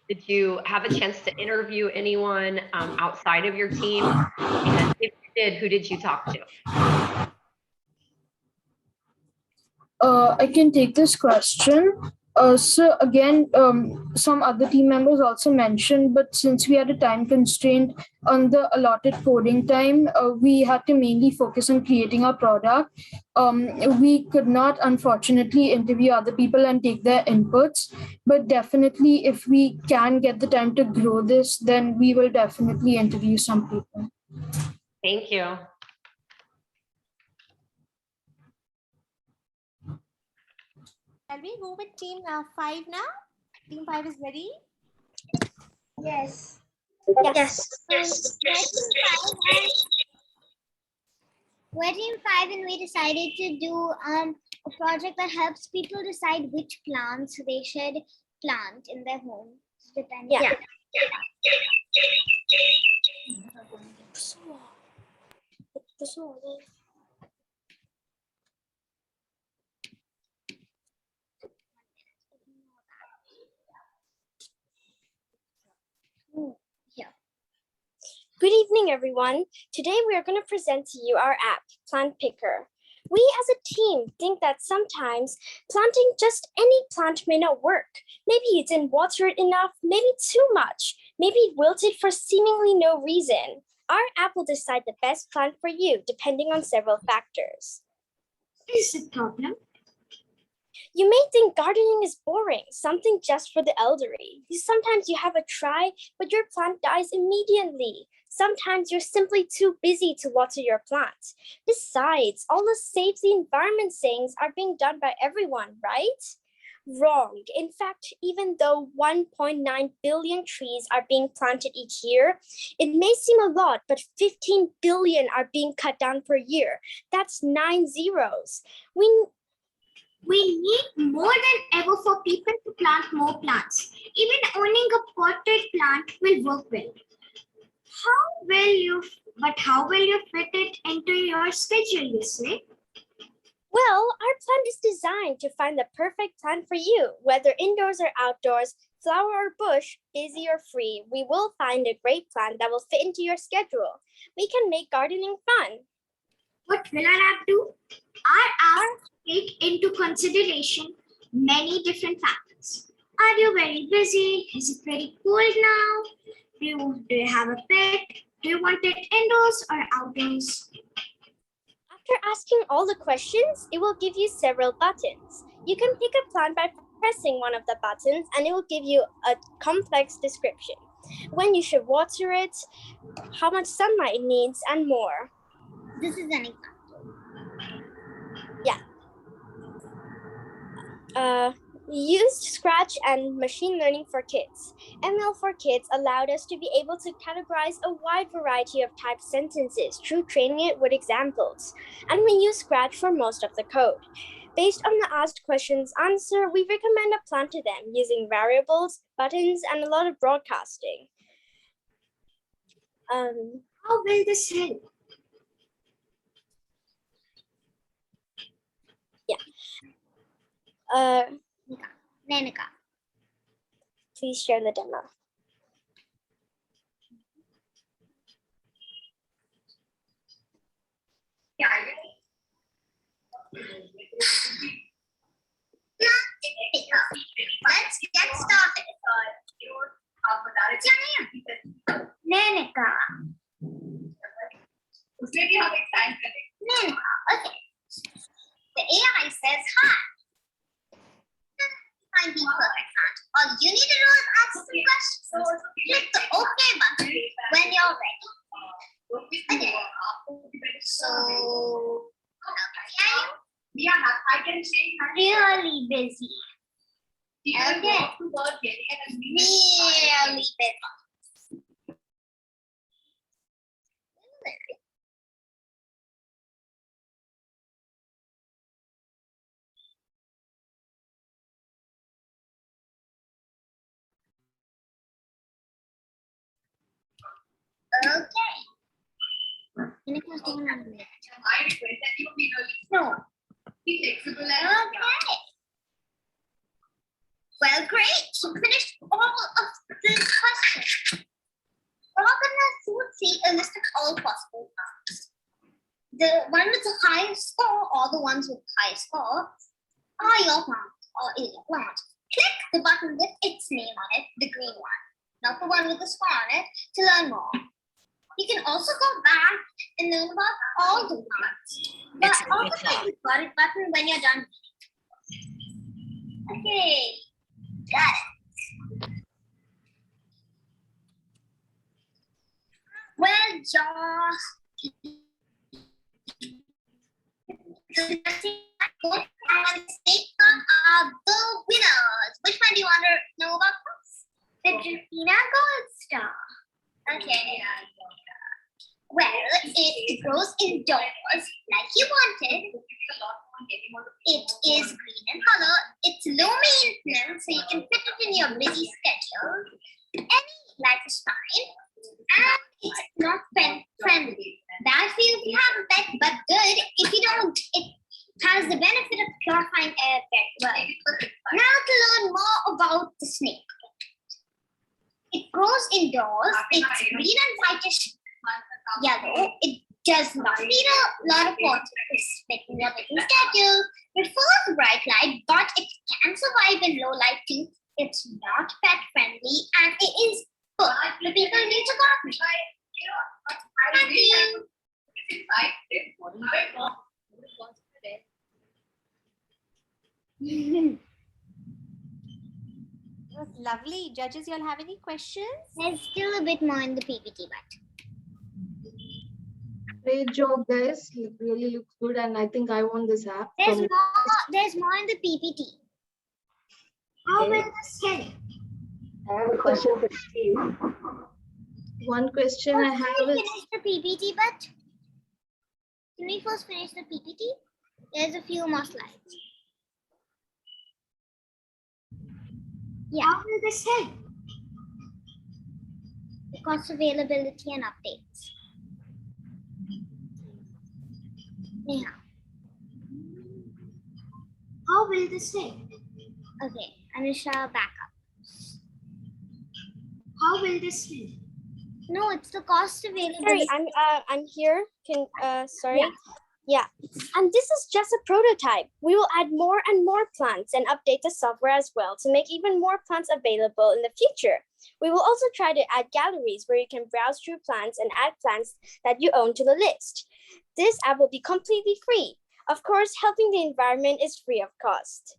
did you have a chance to interview anyone outside of your team? And if you did, who did you talk to? I can take this question. So again, some other team members also mentioned, but since we had a time constraint on the allotted coding time, we had to mainly focus on creating our product. We could not, unfortunately, interview other people and take their inputs, but definitely if we can get the time to grow this, then we will definitely interview some people. Thank you. Shall we go with team 5 now? Team 5 is ready? Yes. Yes. We're team 5 and we decided to do a project that helps people decide which plants they should plant in their home. Depending. Yeah. Good evening, everyone. Today we are going to present to you our app, Plant Picker. We as a team think that sometimes planting just any plant may not work. Maybe you didn't water it enough, maybe too much, maybe it wilted for seemingly no reason. Our app will decide the best plant for you, depending on several factors. Is the problem? You may think gardening is boring, something just for the elderly. Sometimes you have a try, but your plant dies immediately. Sometimes you're simply too busy to water your plant. Besides, all the save the environment sayings are being done by everyone, right? Wrong. In fact, even though 1.9 billion trees are being planted each year, it may seem a lot, but 15 billion are being cut down per year. That's 9 zeros. We need more than ever for people to plant more plants. Even owning a potted plant will work well. How will you fit it into your schedule, you say? Well, our plant is designed to find the perfect plant for you, whether indoors or outdoors, flower or bush, busy or free. We will find a great plant that will fit into your schedule. We can make gardening fun. What will our app do? Our app take into consideration many different factors. Are you very busy? Is it very cold now? Do you have a pet? Do you want it indoors or outdoors? After asking all the questions, it will give you several buttons. You can pick a plant by pressing one of the buttons and it will give you a complex description. When you should water it, how much sunlight it needs, and more. This is an example. Used Scratch and machine learning for kids. ML for Kids allowed us to be able to categorize a wide variety of typed sentences through training it with examples. And we use Scratch for most of the code. Based on the asked questions answer, we recommend a plant to them using variables, buttons, and a lot of broadcasting. How will this help? Nenika. Please share the demo. Yeah. Let's get started. Nenika. Nenika, okay. The AI says hi. Find the perfect plant. All you need to do is ask some questions. Click the OK button when you're ready. Okay. So, yeah, I can say really busy. Okay. Really busy. Okay. No. Okay. Well, great. You finished all of the questions. We're all going to see a list of all possible plants. The one with the highest score, or the ones with the highest score, are your plants or is your plant. Click the button with its name on it, the green one, not the one with the score on it, to learn more. You can also go back and learn about all the plants. But also click the got it button when you're done. Okay, got it. Well, Josh. And Sameeksha are the winners. Which one do you want to know about first? The Justina Gold Star. Okay. Well, it grows indoors like you wanted. It is green in color. It's low maintenance, so you can fit it in your busy schedule. Any life is fine. And it's not pet friendly. Bad for you if you have a pet, but good if you don't. It has the benefit of purifying air very well. Now to learn more about the snake. It grows indoors. It's green and whitish yellow. It does not need a lot of water to fit in your living schedule. Prefers bright light, but it can survive in low light too. It's not pet friendly and it is good for people who need to garden. Thank you. It was lovely. Judges, you all have any questions? There's still a bit more in the PPT, but Great job, guys. It really looks good, and I think I want this app. there's more in the PPT. How will this help? I have a question for Steve. One question I have Can we is, finish the PPT, but can we first finish the PPT? There's a few more slides. Yeah. How will this help? The cost availability and updates. Yeah. How will this help? Okay, Anusha, back up. How will this help? No, it's the cost availability. Sorry, I'm here. Sorry. Yeah. Yeah, and this is just a prototype. We will add more and more plants and update the software as well to make even more plants available in the future. We will also try to add galleries where you can browse through plants and add plants that you own to the list. This app will be completely free. Of course, helping the environment is free of cost.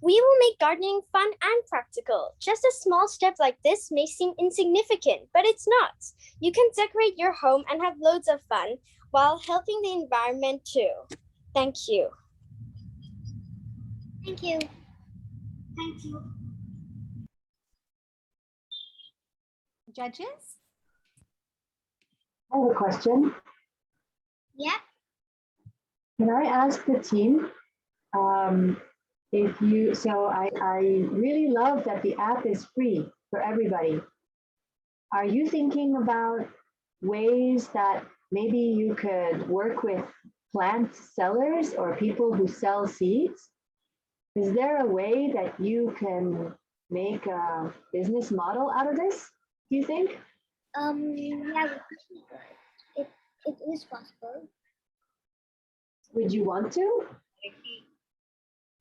We will make gardening fun and practical. Just a small step like this may seem insignificant, but it's not. You can decorate your home and have loads of fun while helping the environment too. Thank you. Thank you. Thank you. Judges? I have a question. Yeah. Can I ask the team, I really love that the app is free for everybody. Are you thinking about ways that maybe you could work with plant sellers or people who sell seeds? Is there a way that you can make a business model out of this, do you think? Yeah, it is possible. Would you want to?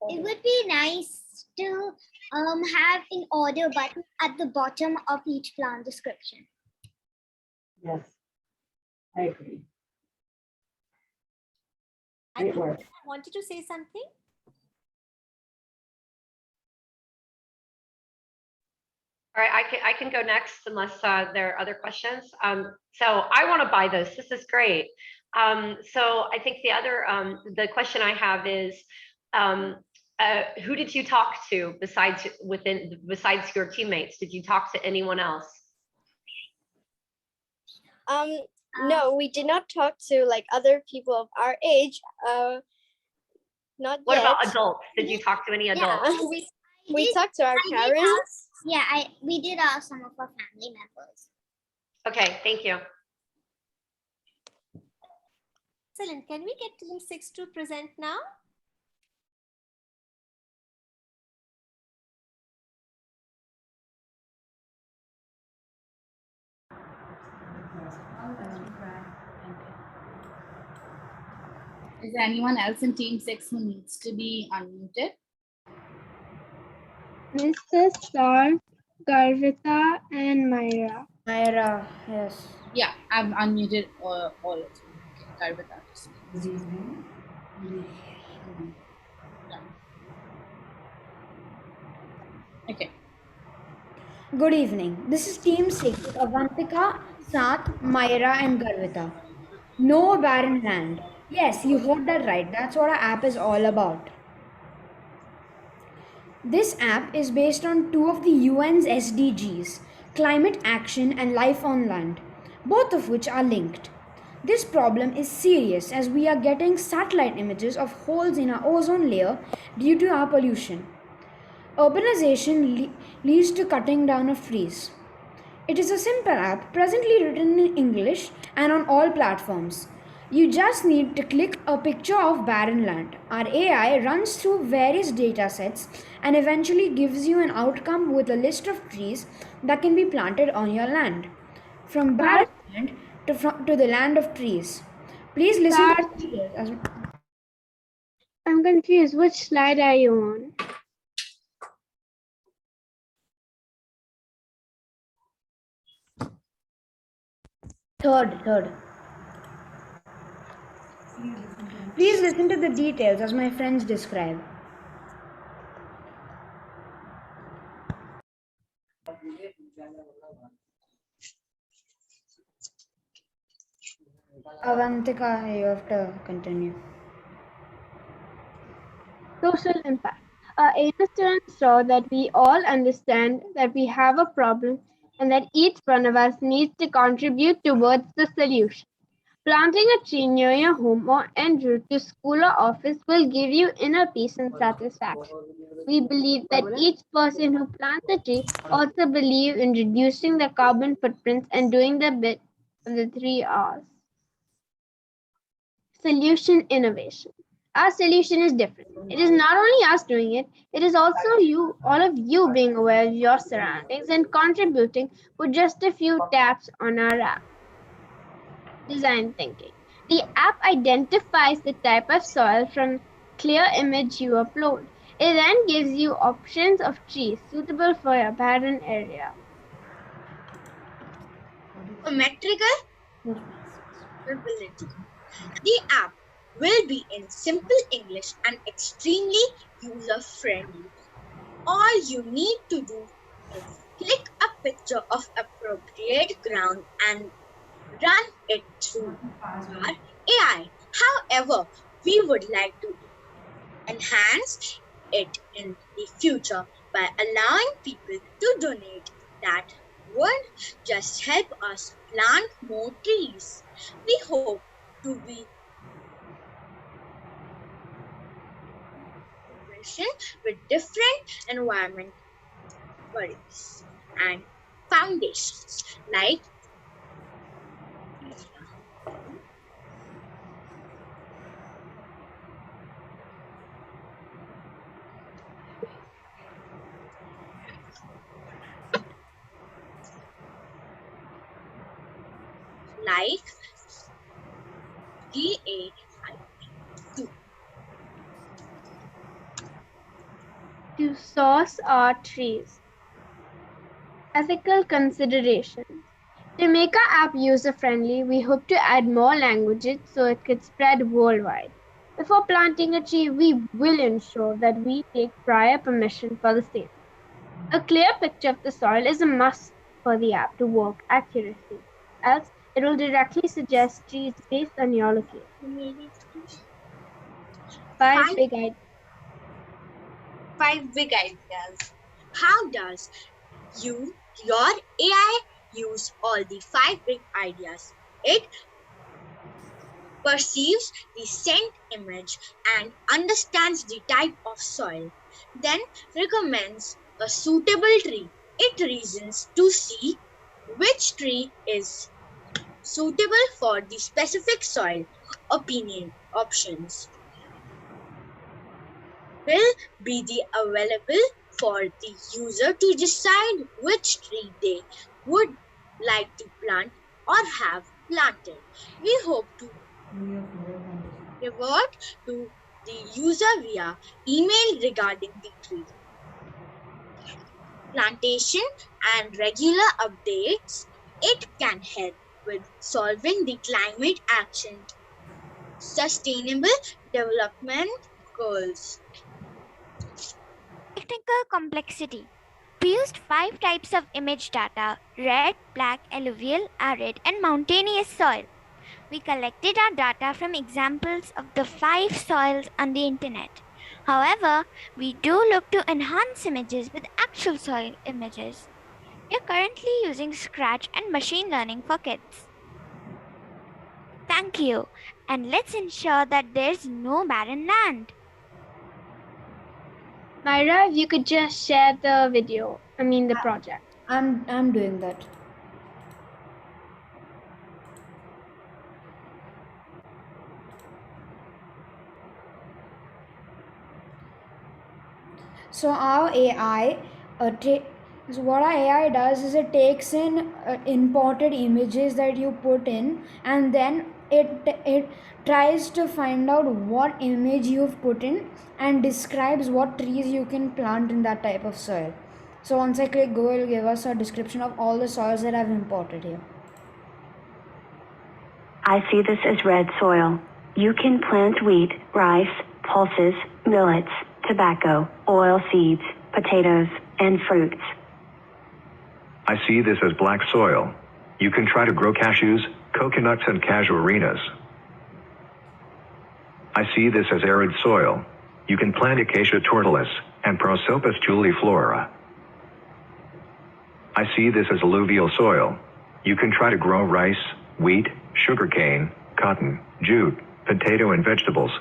It would be nice to have an order button at the bottom of each plant description. Yes, I agree. I Great work. wanted to say something. All right, I can go next unless there are other questions. So I want to buy this. This is great. So I think the other the question I have is, who did you talk to besides your teammates? Did you talk to anyone else? No, we did not talk to like other people of our age. Not What yet. about adults? Did you talk to any adults? Yeah, we talked to our parents. We did ask some of our family members. Okay, thank you. Excellent. Can we get team 6 to present now? Is there anyone else in team 6 who needs to be unmuted? Mr. Star, Garvita, and Myra. Myra, yes. Yeah, I've unmuted all of you. Okay, Garvita. Okay. Good evening. This is Team 6 with Avantika, Sat, Myra, and Garvita. No barren land. Yes, you heard that right. That's what our app is all about. This app is based on two of the UN's SDGs, climate action and life on land, both of which are linked. This problem is serious as we are getting satellite images of holes in our ozone layer due to our pollution. Urbanization leads to cutting down of trees. It is a simple app presently written in English and on all platforms. You just need to click a picture of barren land. Our AI runs through various data sets and eventually gives you an outcome with a list of trees that can be planted on your land. From barren land to the land of trees. Please listen to the details. I'm confused. Which slide are you on? Third. Please listen to the details as my friends describe. Avantika, you have to continue. Social impact. Our aim is to ensure that we all understand that we have a problem and that each one of us needs to contribute towards the solution. Planting a tree near your home or en route to school or office will give you inner peace and satisfaction. We believe that each person who plants a tree also believes in reducing the carbon footprints and doing the bit of the 3 R's. Solution innovation. Our solution is different. It is not only us doing it, it is also you, all of you being aware of your surroundings and contributing with just a few taps on our app. Design thinking. The app identifies the type of soil from clear image you upload. It then gives you options of trees suitable for your barren area. Metrical ability. The app will be in simple English and extremely user-friendly. All you need to do is click a picture of appropriate ground and run it through our AI. However, we would like to enhance it in the future by allowing people to donate that would just help us plant more trees. We hope to be with different environment bodies and foundations like GAI2. To source our trees. Ethical considerations. To make our app user-friendly, we hope to add more languages so it could spread worldwide. Before planting a tree, we will ensure that we take prior permission for the same. A clear picture of the soil is a must for the app to work accurately, else it will directly suggest trees based on your location. Five big ideas. How does your AI use all the 5 big ideas? It perceives the sent image and understands the type of soil, then recommends a suitable tree. It reasons to see which tree is suitable for the specific soil. Options will be available for the user to decide which tree they would like to plant or have planted. We hope to revert to the user via email regarding the tree plantation and regular updates. It can help with solving the climate action sustainable development goals. Technical complexity. We used 5 types of image data: red, black, alluvial, arid, and mountainous soil. We collected our data from examples of the 5 soils on the internet. However, we do look to enhance images with actual soil images. We are currently using Scratch and machine learning for kids. Thank you, and let's ensure that there's no barren land. Myra, if you could just share the video, the project. I'm doing that. So our AI, so what our AI does is it takes in imported images that you put in, and then it tries to find out what image you've put in and describes what trees you can plant in that type of soil. So once I click go, it will give us a description of all the soils that I've imported here. I see this as red soil. You can plant wheat, rice, pulses, millets, tobacco, oil seeds, potatoes, and fruits. I see this as black soil. You can try to grow cashews, coconuts, and casuarinas. I see this as arid soil. You can plant Acacia tortilis and Prosopis juliflora. I see this as alluvial soil. You can try to grow rice, wheat, sugarcane, cotton, jute, potato, and vegetables.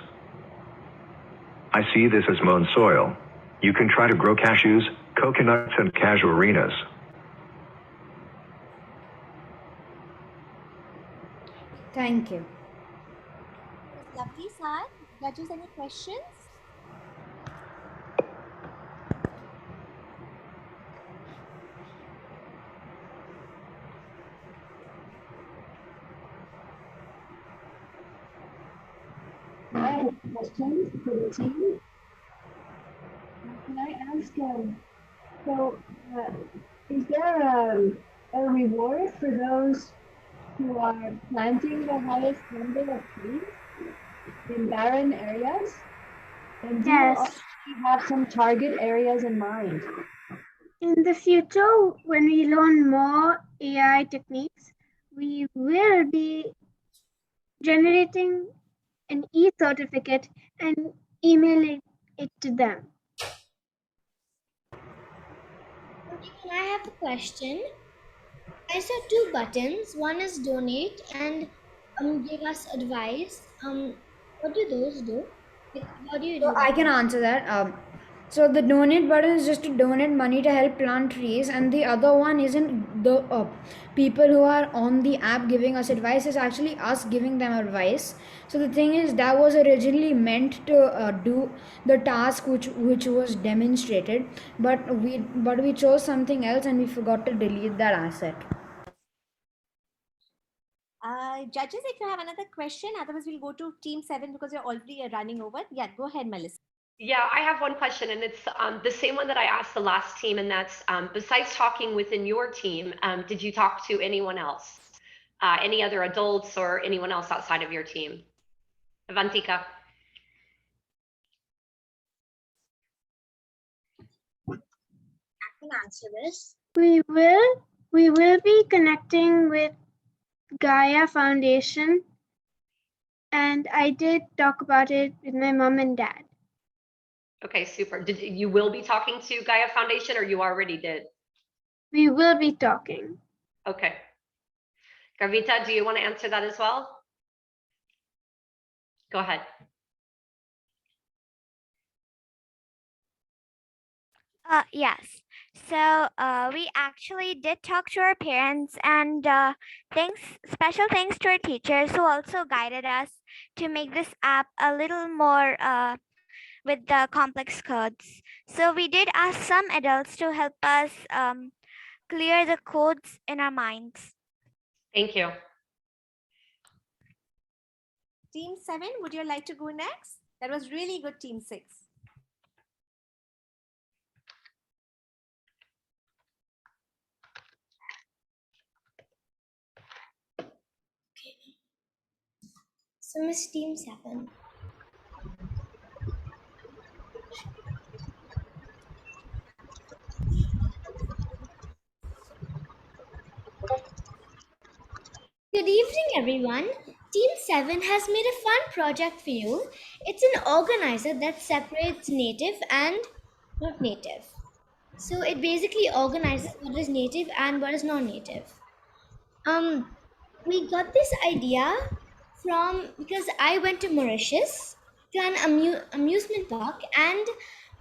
I see this as mown soil. You can try to grow cashews, coconuts, and casuarinas. Thank you. Lovely, Sai. Judges, any questions? I have questions for the team. Can I ask, is there a reward for those who are planting the highest number of trees in barren areas? And do you Yes. already have some target areas in mind? In the future, when we learn more AI techniques, we will be generating an e-certificate and emailing it to them. Can I have a question? I saw two buttons. One is donate and give us advice. What do those do? Like, how do you do So I can answer that. So the donate button is just to donate money to help plant trees, and the other one isn't the people who are on the app giving us advice. Is actually us giving them advice. So the thing is that was originally meant to do the task which was demonstrated, but we chose something else and we forgot to delete that asset. Judges, if you have another question, otherwise we'll go to team 7 because you're already running over. Yeah, go ahead, Melissa. Yeah, I have one question, and it's the same one that I asked the last team, and that's besides talking within your team, did you talk to anyone else? Any other adults or anyone else outside of your team? Avantika. I can answer this. We will be connecting with Gaia Foundation, and I did talk about it with my mom and dad. Okay, super. You will be talking to Gaia Foundation, or you already did? We will be talking. Okay. Garvita, do you want to answer that as well? Go ahead. Yes. So we actually did talk to our parents, and special thanks to our teachers who also guided us to make this app a little more with the complex codes. So we did ask some adults to help us clear the codes in our minds. Thank you. Team 7, would you like to go next? That was really good, Team 6. So, Miss Team 7. Good evening, everyone. Team 7 has made a fun project for you. It's an organizer that separates native and not native. So it basically organizes what is native and what is non-native. We got this idea from because I went to Mauritius to an amusement park, and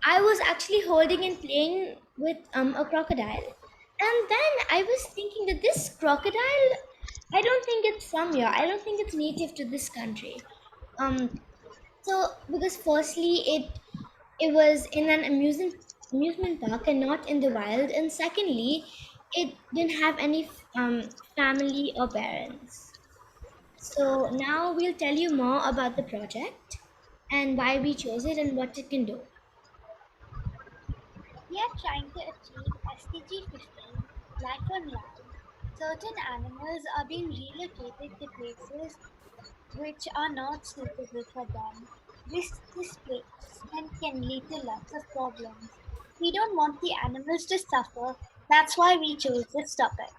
I was actually holding and playing with a crocodile. And then I was thinking that this crocodile, I don't think it's from here. I don't think it's native to this country. So because firstly, it was in an amusement park and not in the wild, and secondly, it didn't have any family or parents. So now we'll tell you more about the project and why we chose it and what it can do. We are trying to achieve SDG 15, Life on Land. Certain animals are being relocated to places which are not suitable for them. This displacement can lead to lots of problems. We don't want the animals to suffer. That's why we chose this topic.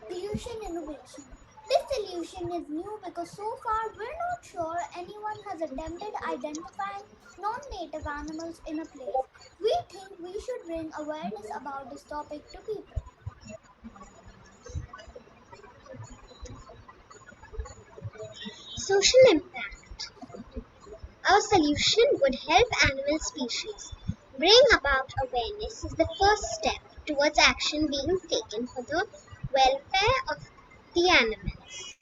Solution innovation. This solution is new because so far we're not sure anyone has attempted identifying non-native animals in a place. We think we should bring awareness about this topic to people. Social impact. Our solution would help animal species. Bring about awareness is the first step towards action being taken for the welfare of the animals.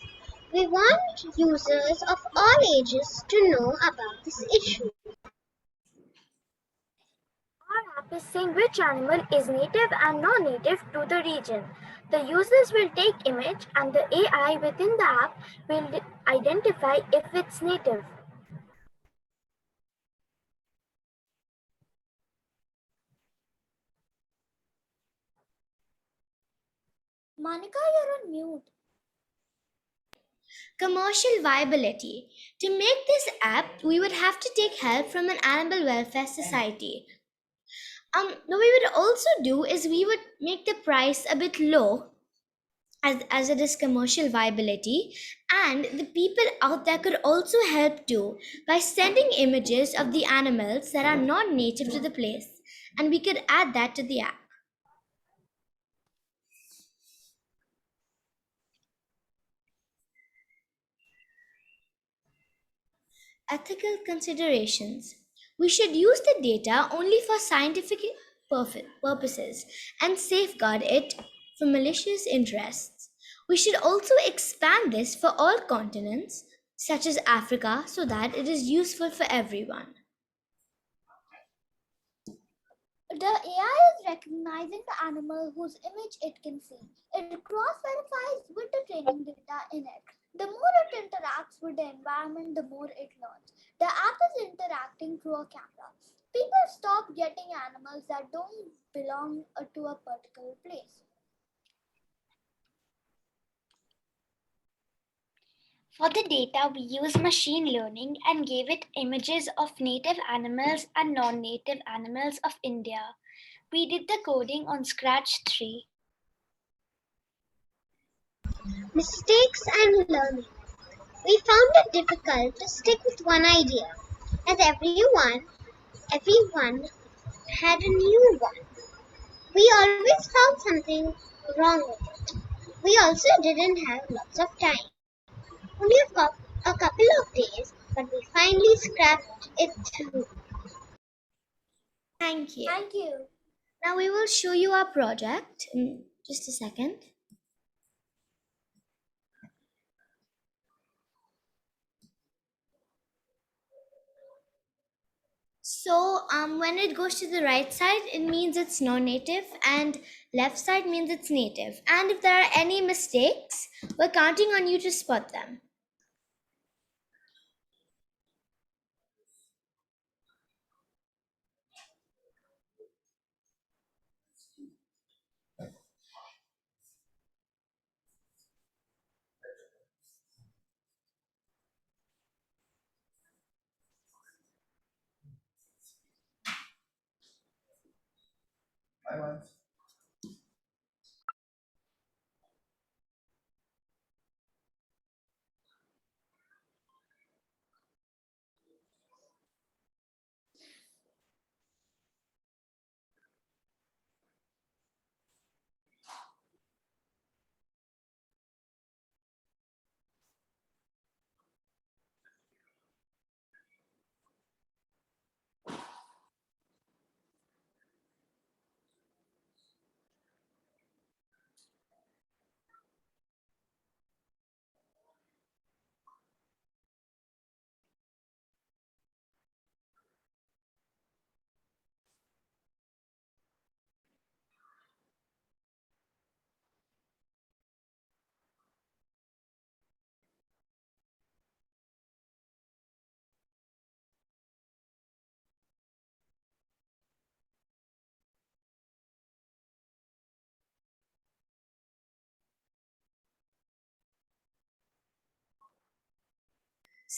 We want users of all ages to know about this issue. Our app is saying which animal is native and non-native to the region. The users will take image and the AI within the app will identify if it's native. Monica, you're on mute. Commercial viability. To make this app, we would have to take help from an animal welfare society. What we would also do is we would make the price a bit low as it is commercial viability, and the people out there could also help too by sending images of the animals that are not native to the place, and we could add that to the app. Ethical considerations. We should use the data only for scientific purposes and safeguard it for malicious interests. We should also expand this for all continents, such as Africa, so that it is useful for everyone. The AI is recognizing the animal whose image it can see. It cross-verifies with the training data in it. The more it interacts with the environment, the more it learns. The app is interacting through a camera. People stop getting animals that don't belong to a particular place. For the data, we used machine learning and gave it images of native animals and non-native animals of India. We did the coding on Scratch 3. Mistakes and learning. We found it difficult to stick with one idea, as everyone had a new one. We always found something wrong with it. We also didn't have lots of time. Only a couple of days, but we finally scrapped it through. Thank you. Thank you. Now we will show you our project in just a second. So when it goes to the right side, it means it's non-native, and left side means it's native. And if there are any mistakes, we're counting on you to spot them.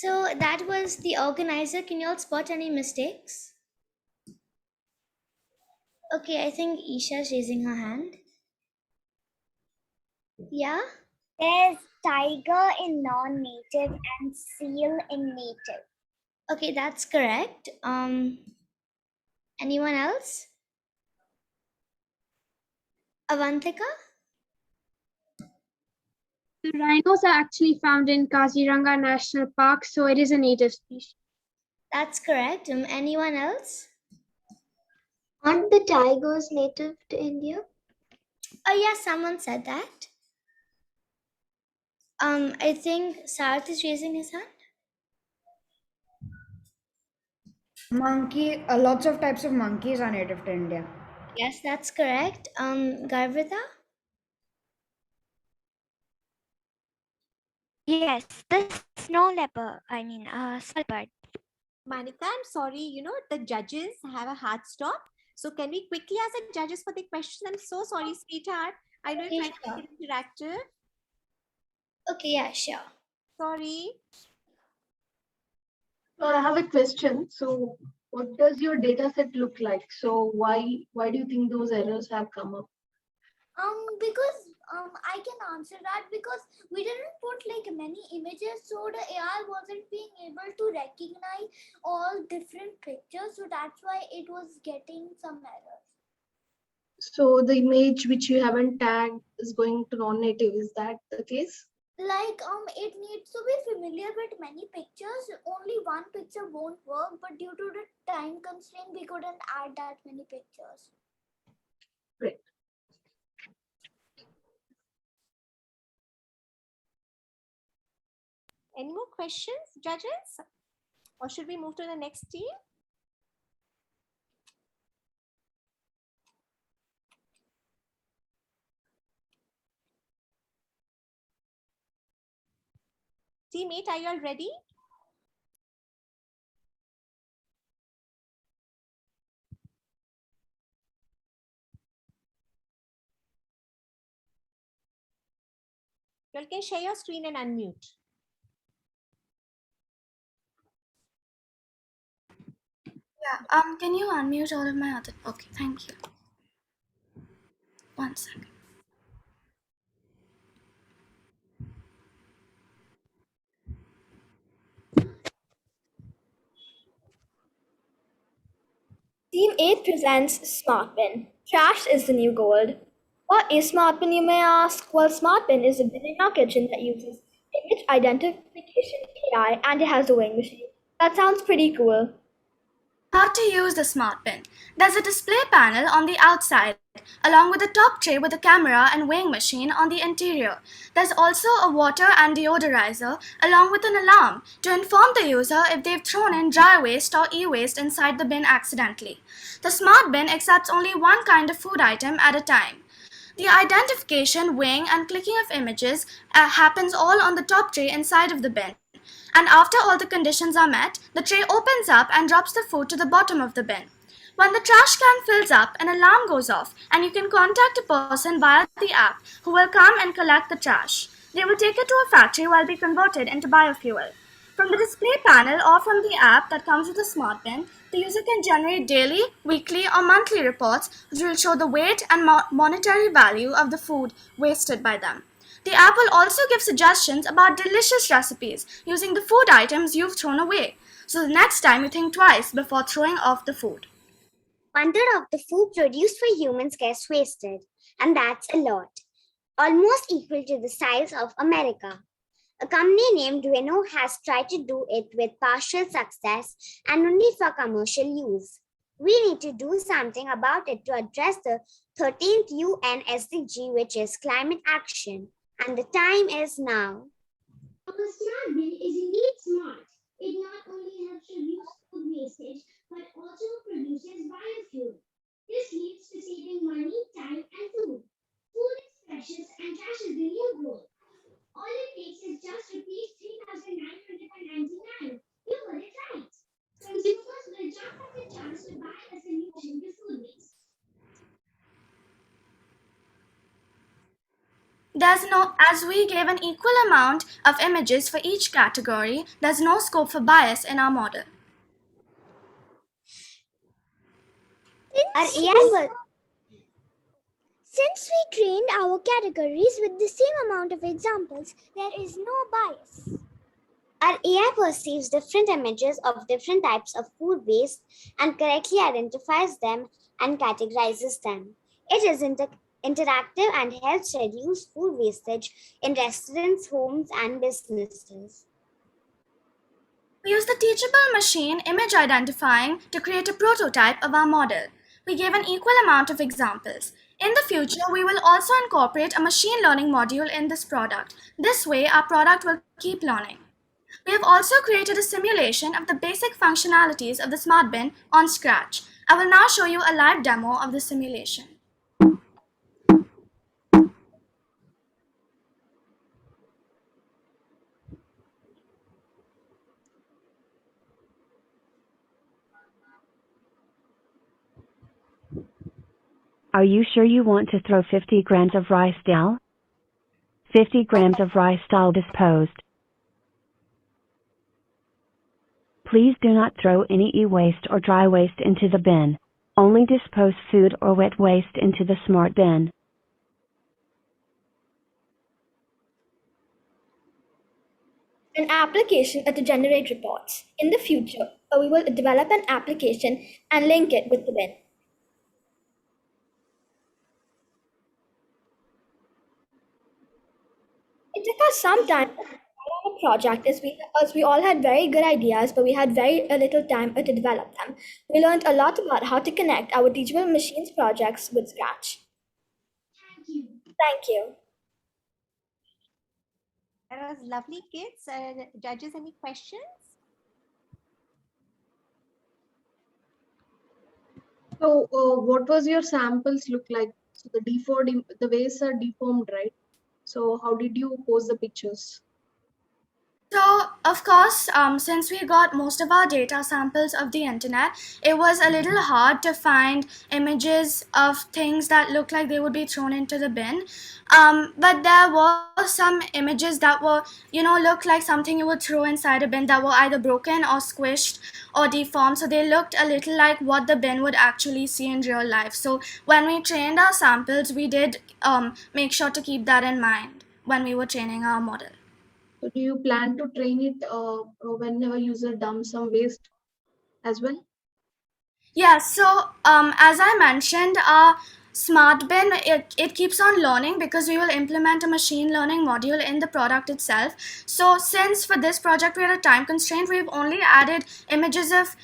So that was the organizer. Can you all spot any mistakes? Okay, I think Isha's raising her hand. Yeah? There's tiger in non-native and seal in native. Okay, that's correct. Anyone else? Avantika? The rhinos are actually found in Kaziranga National Park, so it is a native species. That's correct. Anyone else? Aren't the tigers native to India? Oh yeah, someone said that. I think Sarath is raising his hand. Monkey, lots of types of monkeys are native to India. Yes, that's correct. Garvita? Yes, the snow leopard. Leopard. Manika, I'm sorry, the judges have a hard stop. So can we quickly ask the judges for the questions? I'm so sorry, sweetheart. I know you're trying to make it interactive. Okay, yeah, sure. Sorry. So I have a question. So what does your data set look like? So why do you think those errors have come up? Because I can answer that because we didn't put like many images, so the AI wasn't being able to recognize all different pictures, so that's why it was getting some errors. So the image which you haven't tagged is going to non-native. Is that the case? Like it needs to be familiar with many pictures. Only one picture won't work, but due to the time constraint, we couldn't add that many pictures. Great. Any more questions, judges? Or should we move to the next team? Team 8, are you all ready? You all can share your screen and unmute. Yeah, can you unmute all of my other? Okay, thank you. 1 second. Team 8 presents SmartBin. Trash is the new gold. What is SmartBin, you may ask? Well, SmartBin is a bin in your kitchen that uses image identification AI and it has a weighing machine. That sounds pretty cool. How to use the smart bin. There's a display panel on the outside, along with a top tray with a camera and weighing machine on the interior. There's also a water and deodorizer, along with an alarm to inform the user if they've thrown in dry waste or e-waste inside the bin accidentally. The smart bin accepts only one kind of food item at a time. The identification, weighing, and clicking of images happens all on the top tray inside of the bin. And after all the conditions are met, the tray opens up and drops the food to the bottom of the bin. When the trash can fills up, an alarm goes off and you can contact a person via the app who will come and collect the trash. They will take it to a factory while be converted into biofuel. From the display panel or from the app that comes with the smart bin, the user can generate daily, weekly, or monthly reports which will show the weight and monetary value of the food wasted by them. The app will also give suggestions about delicious recipes using the food items you've thrown away. So the next time you think twice before throwing off the food. 1/3 of the food produced for humans gets wasted, and that's a lot. Almost equal to the size of America. A company named Renault has tried to do it with partial success and only for commercial use. We need to do something about it to address the 13th UN SDG, which is climate action. And the time is now. Our smart bin is indeed smart. It not only helps reduce food wastage, but also produces biofuel. This leads to saving money, time, and food. Food is precious and trash is the new gold. All it takes is just rupees 3,999. You heard it right. Consumers will jump at the chance to buy a solution to food waste. There's As we gave an equal amount of images for each category, there's no scope for bias in our model. Since we trained our categories with the same amount of examples, there is no bias. Our AI perceives different images of different types of food waste and correctly identifies them and categorizes them. It is interactive and helps reduce food wastage in restaurants, homes, and businesses. We used the teachable machine image identifying to create a prototype of our model. We gave an equal amount of examples. In the future, we will also incorporate a machine learning module in this product. This way, our product will keep learning. We have also created a simulation of the basic functionalities of the Smart Bin on Scratch. I will now show you a live demo of the simulation. Are you sure you want to throw 50 grams of rice down? 50 grams of rice stall disposed. Please do not throw any e-waste or dry waste into the bin. Only dispose food or wet waste into the Smart Bin. An application to generate reports. In the future, we will develop an application and link it with the bin. It took us some time to on a project as we all had very good ideas, but we had very little time to develop them. We learned a lot about how to connect our teachable machines projects with Scratch. Thank you. That was lovely, kids. Judges, any questions? So what was your samples look like? So the waves are deformed, right? So how did you pose the pictures? So, of course, since we got most of our data samples of the internet, it was a little hard to find images of things that look like they would be thrown into the bin. But there were some images that were, look like something you would throw inside a bin that were either broken or squished or deformed. So they looked a little like what the bin would actually see in real life. So when we trained our samples, we did make sure to keep that in mind when we were training our model. So do you plan to train it whenever user dumps some waste as well? Yeah, so as I mentioned, our Smart Bin, it keeps on learning because we will implement a machine learning module in the product itself. So since for this project we had a time constraint, we've only added images of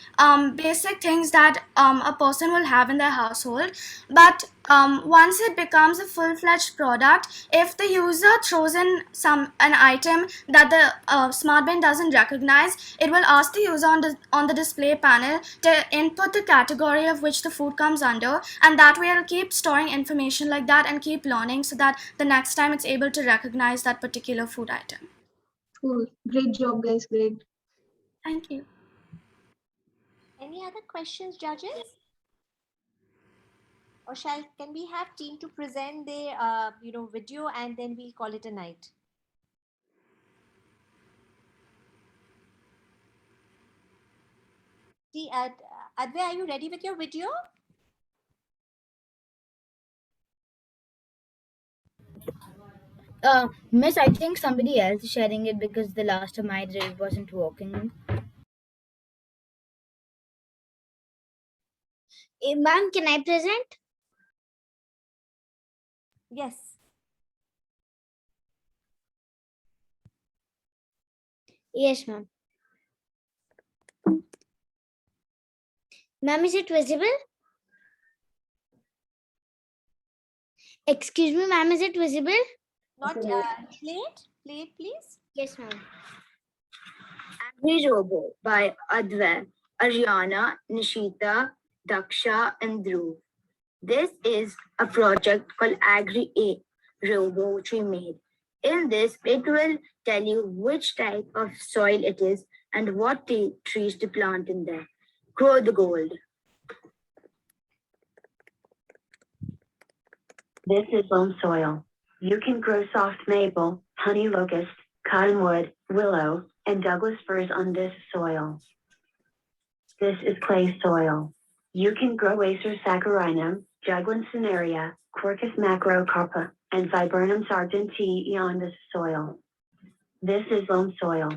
basic things that a person will have in their household. But once it becomes a full-fledged product, if the user throws in an item that the Smart Bin doesn't recognize, it will ask the user on the display panel to input the category of which the food comes under, and that way it'll keep storing information like that and keep learning so that the next time it's able to recognize that particular food item. Cool. Great job, guys. Great. Thank you. Any other questions, judges? Or can we have team to present their video and then we'll call it a night? Advay, are you ready with your video? Miss, I think somebody else is sharing it because the last time I did it wasn't working. Ma'am, can I present? Yes. Yes, ma'am. Ma'am, is it visible? Excuse me, ma'am, is it visible? Not play it, please. Yes, ma'am. Angry Robo by Advait, Ariana, Nishita, Daksha, and Dhruv. This is a project called Agri A Robo which we made. In this, it will tell you which type of soil it is and what trees to plant in there. Grow the gold. This is loam soil. You can grow soft maple, honey locust, cottonwood, willow, and Douglas firs on this soil. This is clay soil. You can grow Acer saccharinum, Juglans cinerea, Quercus macrocarpa, and Viburnum sargentii on this soil. This is loam soil.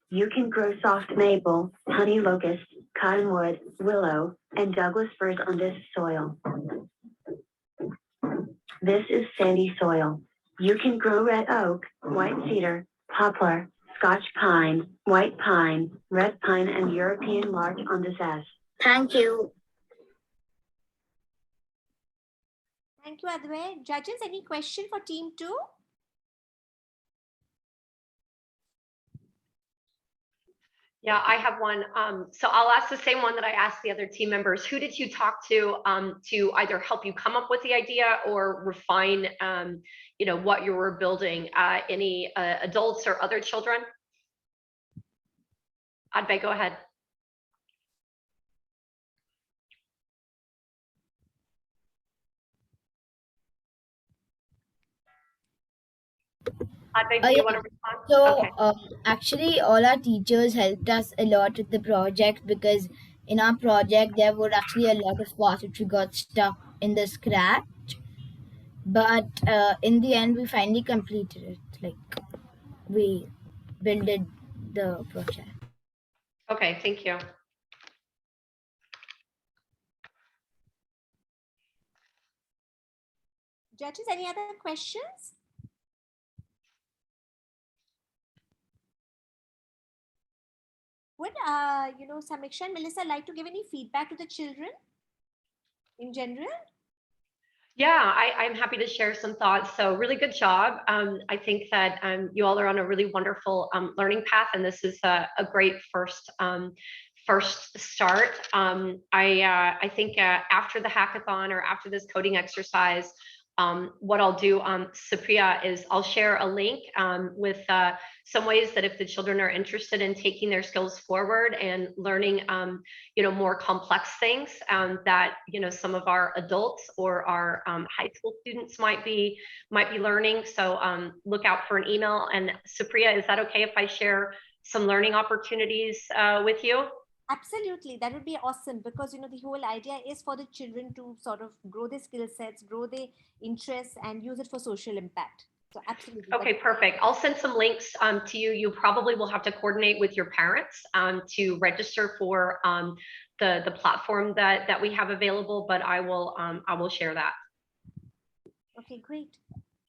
You can grow soft maple, honey locust, cottonwood, willow, and Douglas firs on this soil. This is sandy soil. You can grow red oak, white cedar, poplar, Scotch pine, white pine, red pine, and European larch on this S. Thank you. Thank you, Advait. Judges, any question for team 2? Yeah, I have one. So I'll ask the same one that I asked the other team members. Who did you talk to either help you come up with the idea or refine, what you were building? Any adults or other children? Advait, go ahead. Advait, do you want to respond? So Okay. actually all our teachers helped us a lot with the project, because in our project there were actually a lot of parts which we got stuck in the scratch, but in the end we finally completed it. Like, we built the project. Okay, thank you. Judges, any other questions? Would Sameeksha and Melissa like to give any feedback to the children in general? Yeah, I'm happy to share some thoughts. So really good job. I think that you all are on a really wonderful learning path, and this is a great first start. I think after the hackathon or after this coding exercise, what I'll do, Supriya, is I'll share a link with some ways that if the children are interested in taking their skills forward and learning, more complex things that, some of our adults or our high school students might be learning. So look out for an email. And Supriya, is that okay if I share some learning opportunities with you? Absolutely, that would be awesome, because the whole idea is for the children to sort of grow their skill sets, grow their interests, and use it for social impact. So absolutely. Okay, perfect. I'll send some links to you. You probably will have to coordinate with your parents to register for the platform that we have available, but I will share that. Okay, great.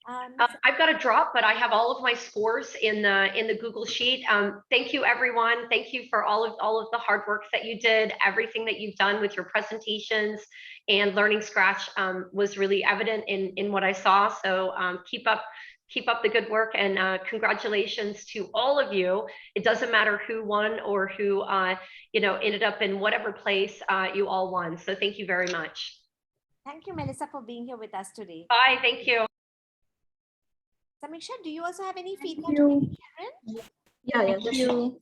I've got to drop, but I have all of my scores in the Google Sheet. Thank you, everyone. Thank you for all of the hard work that you did. Everything that you've done with your presentations and Learning Scratch was really evident in what I saw. So keep up the good work, and congratulations to all of you. It doesn't matter who won or who ended up in whatever place you all won. So thank you very much. Thank you, Melissa, for being here with us today. Bye. Thank you. Sameeksha, do you also have any feedback? Yeah, sure.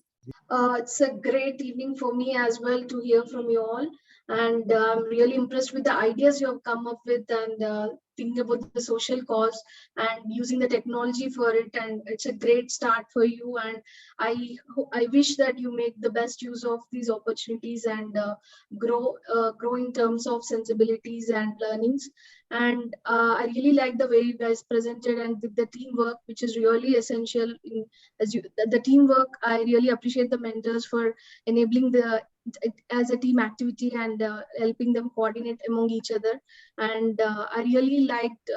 It's a great evening for me as well to hear from you all, and I'm really impressed with the ideas you have come up with, and thinking about the social cause and using the technology for it, and it's a great start for you. And I wish that you make the best use of these opportunities and grow in terms of sensibilities and learnings. And I really like the way you guys presented and the teamwork, which is really essential in the teamwork. I really appreciate the mentors for enabling as a team activity and helping them coordinate among each other. And I really liked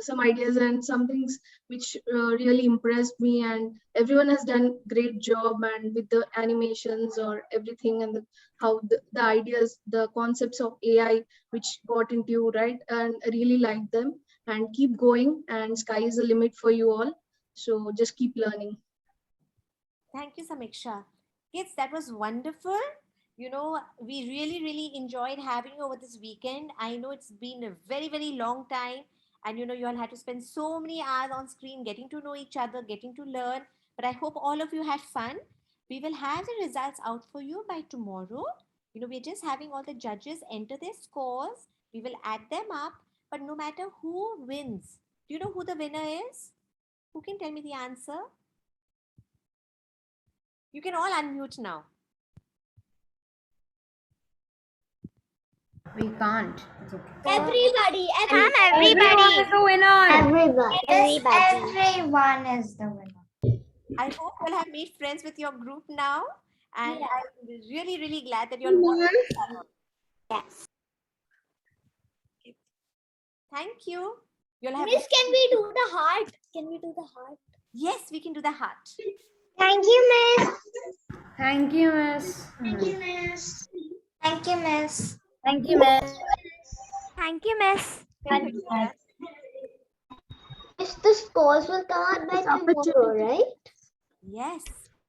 some ideas and some things which really impressed me, and everyone has done great job, and with the animations or everything, and how the ideas, the concepts of AI which got into you, right? And I really like them, and keep going, and sky is the limit for you all. So just keep learning. Thank you, Sameeksha. Kids, that was wonderful. We really enjoyed having you over this weekend. I know it's been a very long time, and you all had to spend so many hours on screen getting to know each other, getting to learn. But I hope all of you had fun. We will have the results out for you by tomorrow. We're just having all the judges enter their scores. We will add them up. But no matter who wins, Do you know who the winner is? Who can tell me the answer? You can all unmute now. We can't. It's okay. Everybody. Everyone is the winner. Everybody. Everyone is the winner. I hope you'll have made friends with your group now. And Yeah. I'm really, really glad that you're watching. Yes. Thank you. You'll have Miss, can we do the heart? Can we do the heart? Yes, we can do the heart. Thank you, Miss. Thank you, Miss. Thank you, Miss. Thank you, Miss. Thank you, Miss. Thank you, Miss. Thank you, Miss. Miss, the scores will come out by tomorrow, right? Yes.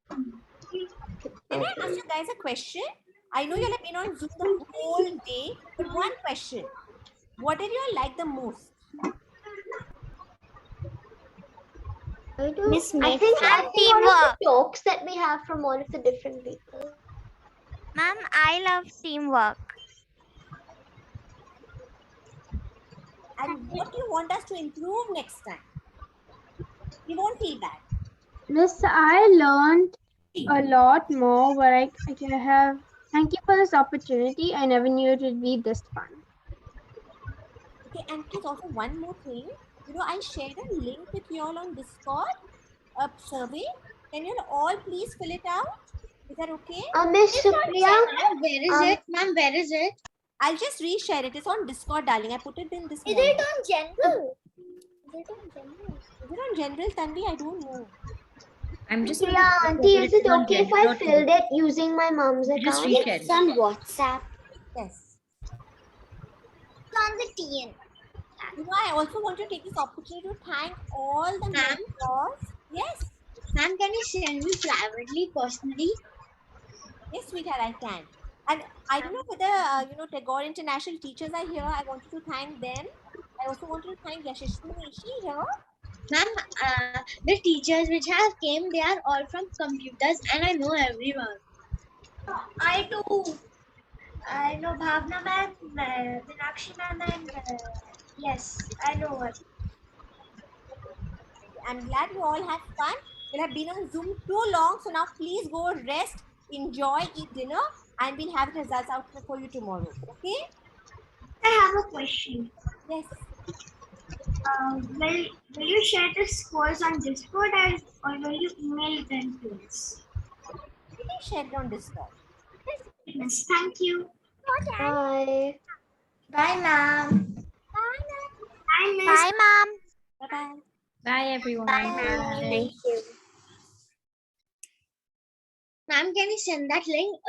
Can I ask you guys a question? I know you'll have been on Zoom the whole day, but one question. What did you all like the most? Miss, Ma'am, all of teamwork. the talks that we have from all of the different people. Ma'am, I love teamwork. And what do you want us to improve next time? You won't feel bad. Miss, I learned a lot more where I can have. Thank you for this opportunity. I never knew it would be this fun. Okay, and please also one more thing. You know, I shared a link with you all on Discord, a survey. Can you all please fill it out? Is that okay? Miss Supriya, Where is it? Ma'am, where is it? I'll just reshare it. It's on Discord, darling. I put it in this Is morning. it on general? Is it on general? Is it on general, Tanvi? I don't know. I'm just. Supriya, auntie, is it okay if I filled it using my mom's account? Just reshare it. It's on WhatsApp. Yes. It's on the TN. You know, I also want to take this opportunity to thank all the mentors. Yes. Ma'am, can you send me privately, personally? Yes, sweetheart, I can. And I don't know whether, you know, Tagore International teachers are here. I wanted to thank them. I also wanted to thank Yashashwini. Is she here? Ma'am, the teachers which have came, they are all from computers and I know everyone. I too. I know Bhavna ma'am, Meenakshi ma'am and yes, I know her. I'm glad you all had fun. We'll have been on Zoom too long. So now please go rest, enjoy, eat dinner, and we'll have the results out for you tomorrow. Okay? I have a question. Yes. Will you share the scores on Discord or will you email them to us? We can share it on Discord. Yes, thank you. Bye. Bye, ma'am. Bye, miss. Bye, Mom. Bye-bye. Bye, everyone. Thank you. Ma'am, can you send that link?